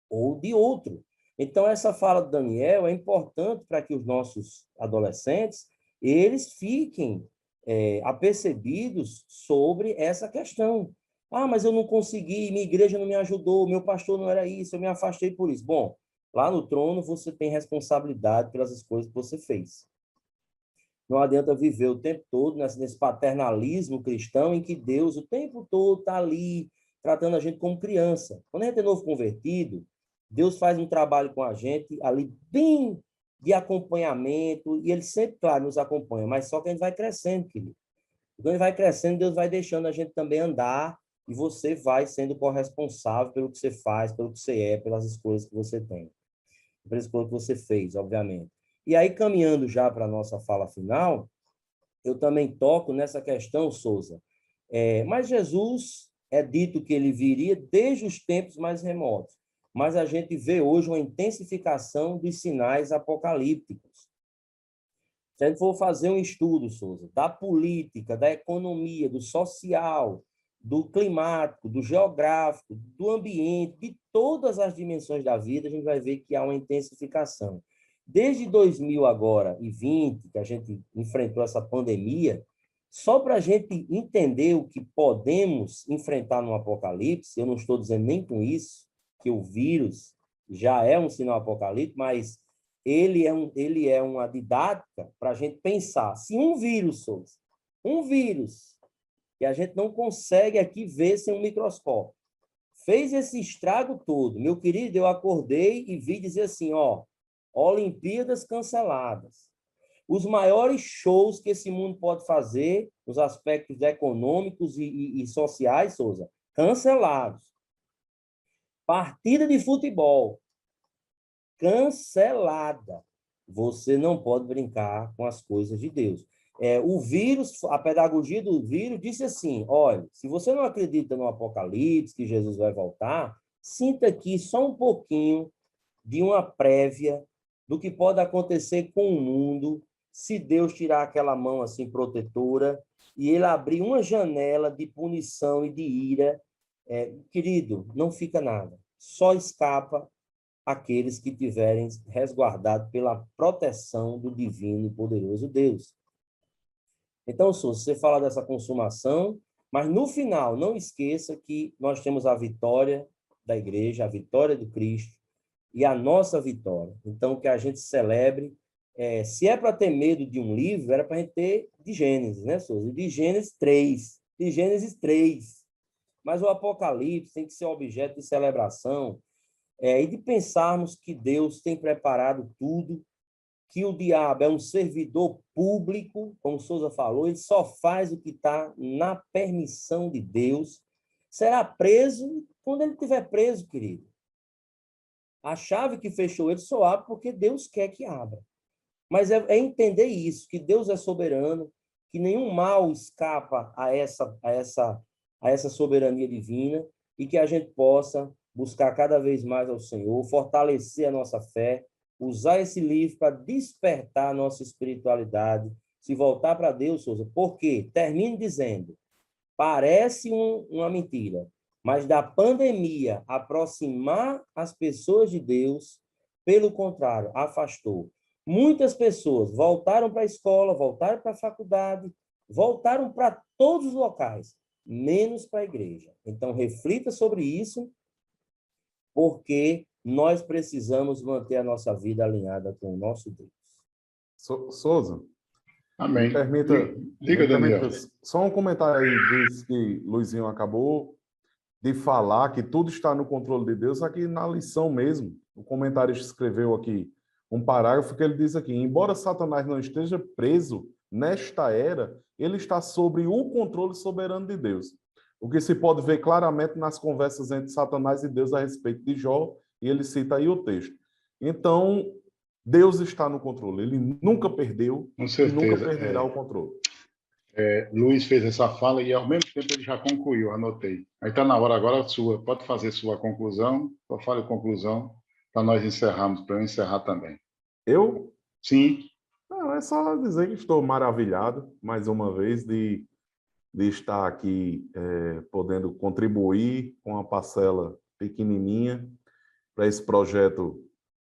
ou de outro. Então, essa fala do Daniel é importante para que os nossos adolescentes, eles fiquem apercebidos sobre essa questão. Ah, mas eu não consegui, minha igreja não me ajudou, meu pastor não era isso, eu me afastei por isso. Bom, lá no trono você tem responsabilidade pelas escolhas que você fez. Não adianta viver o tempo todo nesse paternalismo cristão em que Deus o tempo todo está ali tratando a gente como criança. Quando a gente é novo convertido, Deus faz um trabalho com a gente ali bem de acompanhamento, e ele sempre, claro, nos acompanha, mas só que a gente vai crescendo, querido. Quando a gente vai crescendo, Deus vai deixando a gente também andar, e você vai sendo corresponsável pelo que você faz, pelo que você é, pelas escolhas que você tem, pelas escolhas que você fez, obviamente. E aí, caminhando já para a nossa fala final, eu também toco nessa questão, Souza. Mas Jesus é dito que ele viria desde os tempos mais remotos, mas a gente vê hoje uma intensificação dos sinais apocalípticos. Se a gente for fazer um estudo, Souza, da política, da economia, do social, do climático, do geográfico, do ambiente, de todas as dimensões da vida, a gente vai ver que há uma intensificação. Desde 2000 agora e 20, que a gente enfrentou essa pandemia, só para a gente entender o que podemos enfrentar no apocalipse, eu não estou dizendo nem com isso que o vírus já é um sinal apocalíptico, mas ele é uma didática para a gente pensar. Se um vírus, que a gente não consegue aqui ver sem um microscópio, fez esse estrago todo, meu querido, eu acordei e vi dizer assim, ó, Olimpíadas canceladas. Os maiores shows que esse mundo pode fazer, nos aspectos econômicos e sociais, Souza, cancelados. Partida de futebol, cancelada. Você não pode brincar com as coisas de Deus. O vírus, a pedagogia do vírus disse assim, olha, se você não acredita no Apocalipse, que Jesus vai voltar, sinta aqui só um pouquinho de uma prévia do que pode acontecer com o mundo se Deus tirar aquela mão assim protetora e ele abrir uma janela de punição e de ira, querido, não fica nada. Só escapa aqueles que tiverem resguardado pela proteção do divino e poderoso Deus. Então, Souza, você fala dessa consumação, mas no final, não esqueça que nós temos a vitória da igreja, a vitória do Cristo e a nossa vitória. Então, que a gente celebre. Se é para ter medo de um livro, era para a gente ter de Gênesis, né, Souza? De Gênesis 3. De Gênesis 3. Mas o Apocalipse tem que ser objeto de celebração e de pensarmos que Deus tem preparado tudo, que o diabo é um servidor público, como Souza falou, ele só faz o que está na permissão de Deus, será preso quando ele estiver preso, querido. A chave que fechou ele só abre porque Deus quer que abra. Mas é entender isso, que Deus é soberano, que nenhum mal escapa a essa soberania divina e que a gente possa buscar cada vez mais ao Senhor, fortalecer a nossa fé, usar esse livro para despertar a nossa espiritualidade, se voltar para Deus, Souza. Porque, termino dizendo, parece uma mentira, mas da pandemia aproximar as pessoas de Deus, pelo contrário, afastou. Muitas pessoas voltaram para a escola, voltaram para a faculdade, voltaram para todos os locais, menos para a igreja. Então, reflita sobre isso, porque nós precisamos manter a nossa vida alinhada com o nosso Deus. Souza, Amém. me permita, Diga, Daniel. Só um comentário aí disso que Luizinho acabou de falar, que tudo está no controle de Deus, aqui na lição mesmo. O comentarista escreveu aqui um parágrafo que ele diz aqui: embora Satanás não esteja preso nesta era, ele está sobre o controle soberano de Deus. O que se pode ver claramente nas conversas entre Satanás e Deus a respeito de Jó, e ele cita aí o texto. Então, Deus está no controle. Ele nunca perdeu e nunca perderá o controle. Luiz fez essa fala e, ao mesmo tempo, ele já concluiu, anotei. Aí está na hora agora sua. Pode fazer sua conclusão, sua fala e conclusão, para nós encerrarmos, para eu encerrar também. Eu? Sim. Não, é só dizer que estou maravilhado, mais uma vez, de estar aqui podendo contribuir com uma parcela pequenininha para esse projeto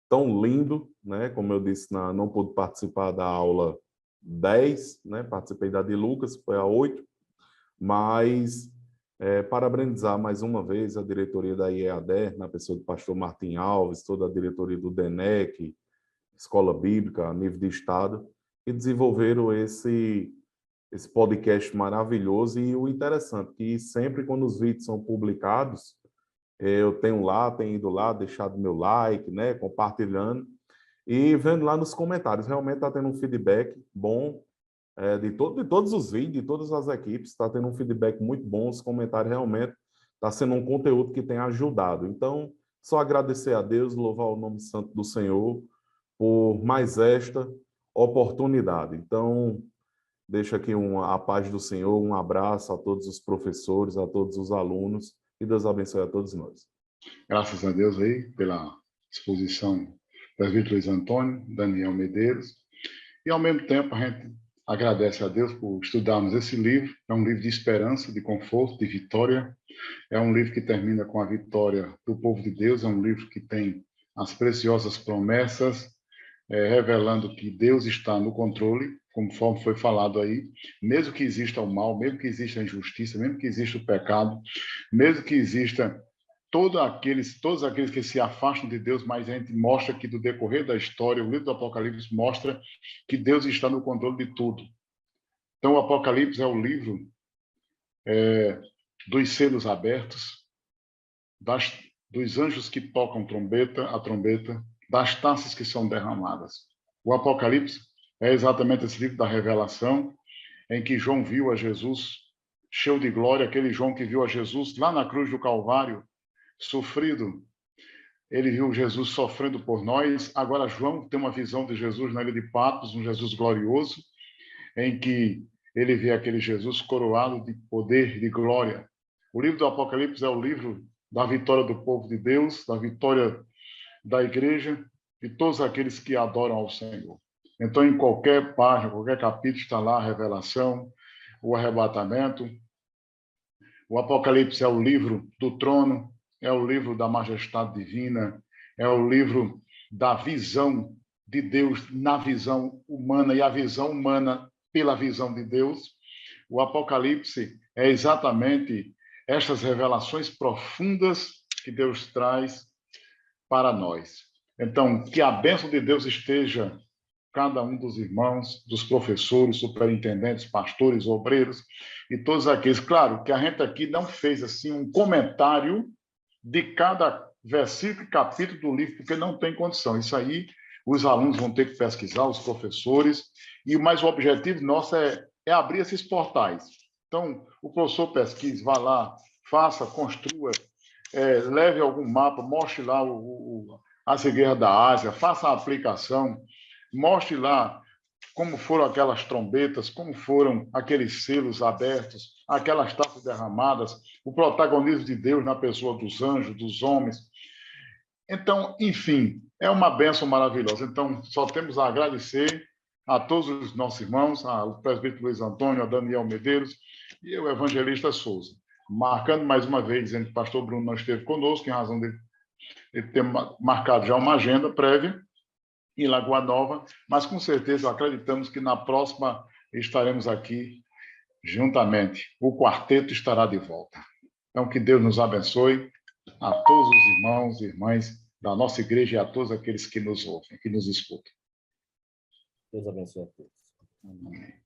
tão lindo, né? Como eu disse, não pude participar da aula 10, né? Participei da de Lucas, foi a 8, mas parabenizar mais uma vez a diretoria da IEADER, na pessoa do pastor Martim Alves, toda a diretoria do DENEC, Escola Bíblica, a nível de Estado, que desenvolveram esse podcast maravilhoso. E o interessante que sempre quando os vídeos são publicados, eu tenho ido lá, deixado meu like, né, compartilhando e vendo lá nos comentários. Realmente está tendo um feedback bom de todos os vídeos, de todas as equipes, está tendo um feedback muito bom. Os comentários realmente está sendo um conteúdo que tem ajudado. Então, só agradecer a Deus, louvar o nome santo do Senhor por mais esta oportunidade. Então, deixo aqui a paz do Senhor, um abraço a todos os professores, a todos os alunos, e Deus abençoe a todos nós. Graças a Deus aí pela exposição das Luiz Antônio, Daniel Medeiros, e ao mesmo tempo a gente agradece a Deus por estudarmos esse livro. É um livro de esperança, de conforto, de vitória. É um livro que termina com a vitória do povo de Deus. É um livro que tem as preciosas promessas, revelando que Deus está no controle, conforme foi falado aí, mesmo que exista o mal, mesmo que exista a injustiça, mesmo que exista o pecado, mesmo que exista todos aqueles que se afastam de Deus, mas a gente mostra que, do decorrer da história, o livro do Apocalipse mostra que Deus está no controle de tudo. Então, o Apocalipse é o livro dos selos abertos, dos anjos que tocam a trombeta, das taças que são derramadas. O Apocalipse é exatamente esse livro da revelação, em que João viu a Jesus cheio de glória, aquele João que viu a Jesus lá na cruz do Calvário, sofrido. Ele viu Jesus sofrendo por nós. Agora João tem uma visão de Jesus na Ilha de Patmos, um Jesus glorioso, em que ele vê aquele Jesus coroado de poder e de glória. O livro do Apocalipse é o livro da vitória do povo de Deus, da vitória da igreja, de todos aqueles que adoram ao Senhor. Então, em qualquer página, qualquer capítulo, está lá a revelação, o arrebatamento. O Apocalipse é o livro do trono, é o livro da majestade divina, é o livro da visão de Deus na visão humana e a visão humana pela visão de Deus. O Apocalipse é exatamente estas revelações profundas que Deus traz para nós. Então, que a bênção de Deus esteja cada um dos irmãos, dos professores, superintendentes, pastores, obreiros e todos aqueles. Claro que a gente aqui não fez assim um comentário de cada versículo e capítulo do livro, porque não tem condição. Isso aí os alunos vão ter que pesquisar, os professores, mas o objetivo nosso é abrir esses portais. Então, o professor pesquise, vá lá, faça, construa, leve algum mapa, mostre lá as igrejas da Ásia, faça a aplicação, mostre lá como foram aquelas trombetas, como foram aqueles selos abertos, aquelas taças derramadas, o protagonismo de Deus na pessoa dos anjos, dos homens. Então, enfim, é uma bênção maravilhosa. Então, só temos a agradecer a todos os nossos irmãos, ao presbítero Luiz Antônio, a Daniel Medeiros e ao evangelista Souza. Marcando mais uma vez, dizendo que o pastor Bruno não esteve conosco, em razão de ter marcado já uma agenda prévia em Lagoa Nova, mas com certeza acreditamos que na próxima estaremos aqui juntamente. O quarteto estará de volta. Então, que Deus nos abençoe a todos os irmãos e irmãs da nossa igreja e a todos aqueles que nos ouvem, que nos escutam. Deus abençoe a todos. Amém.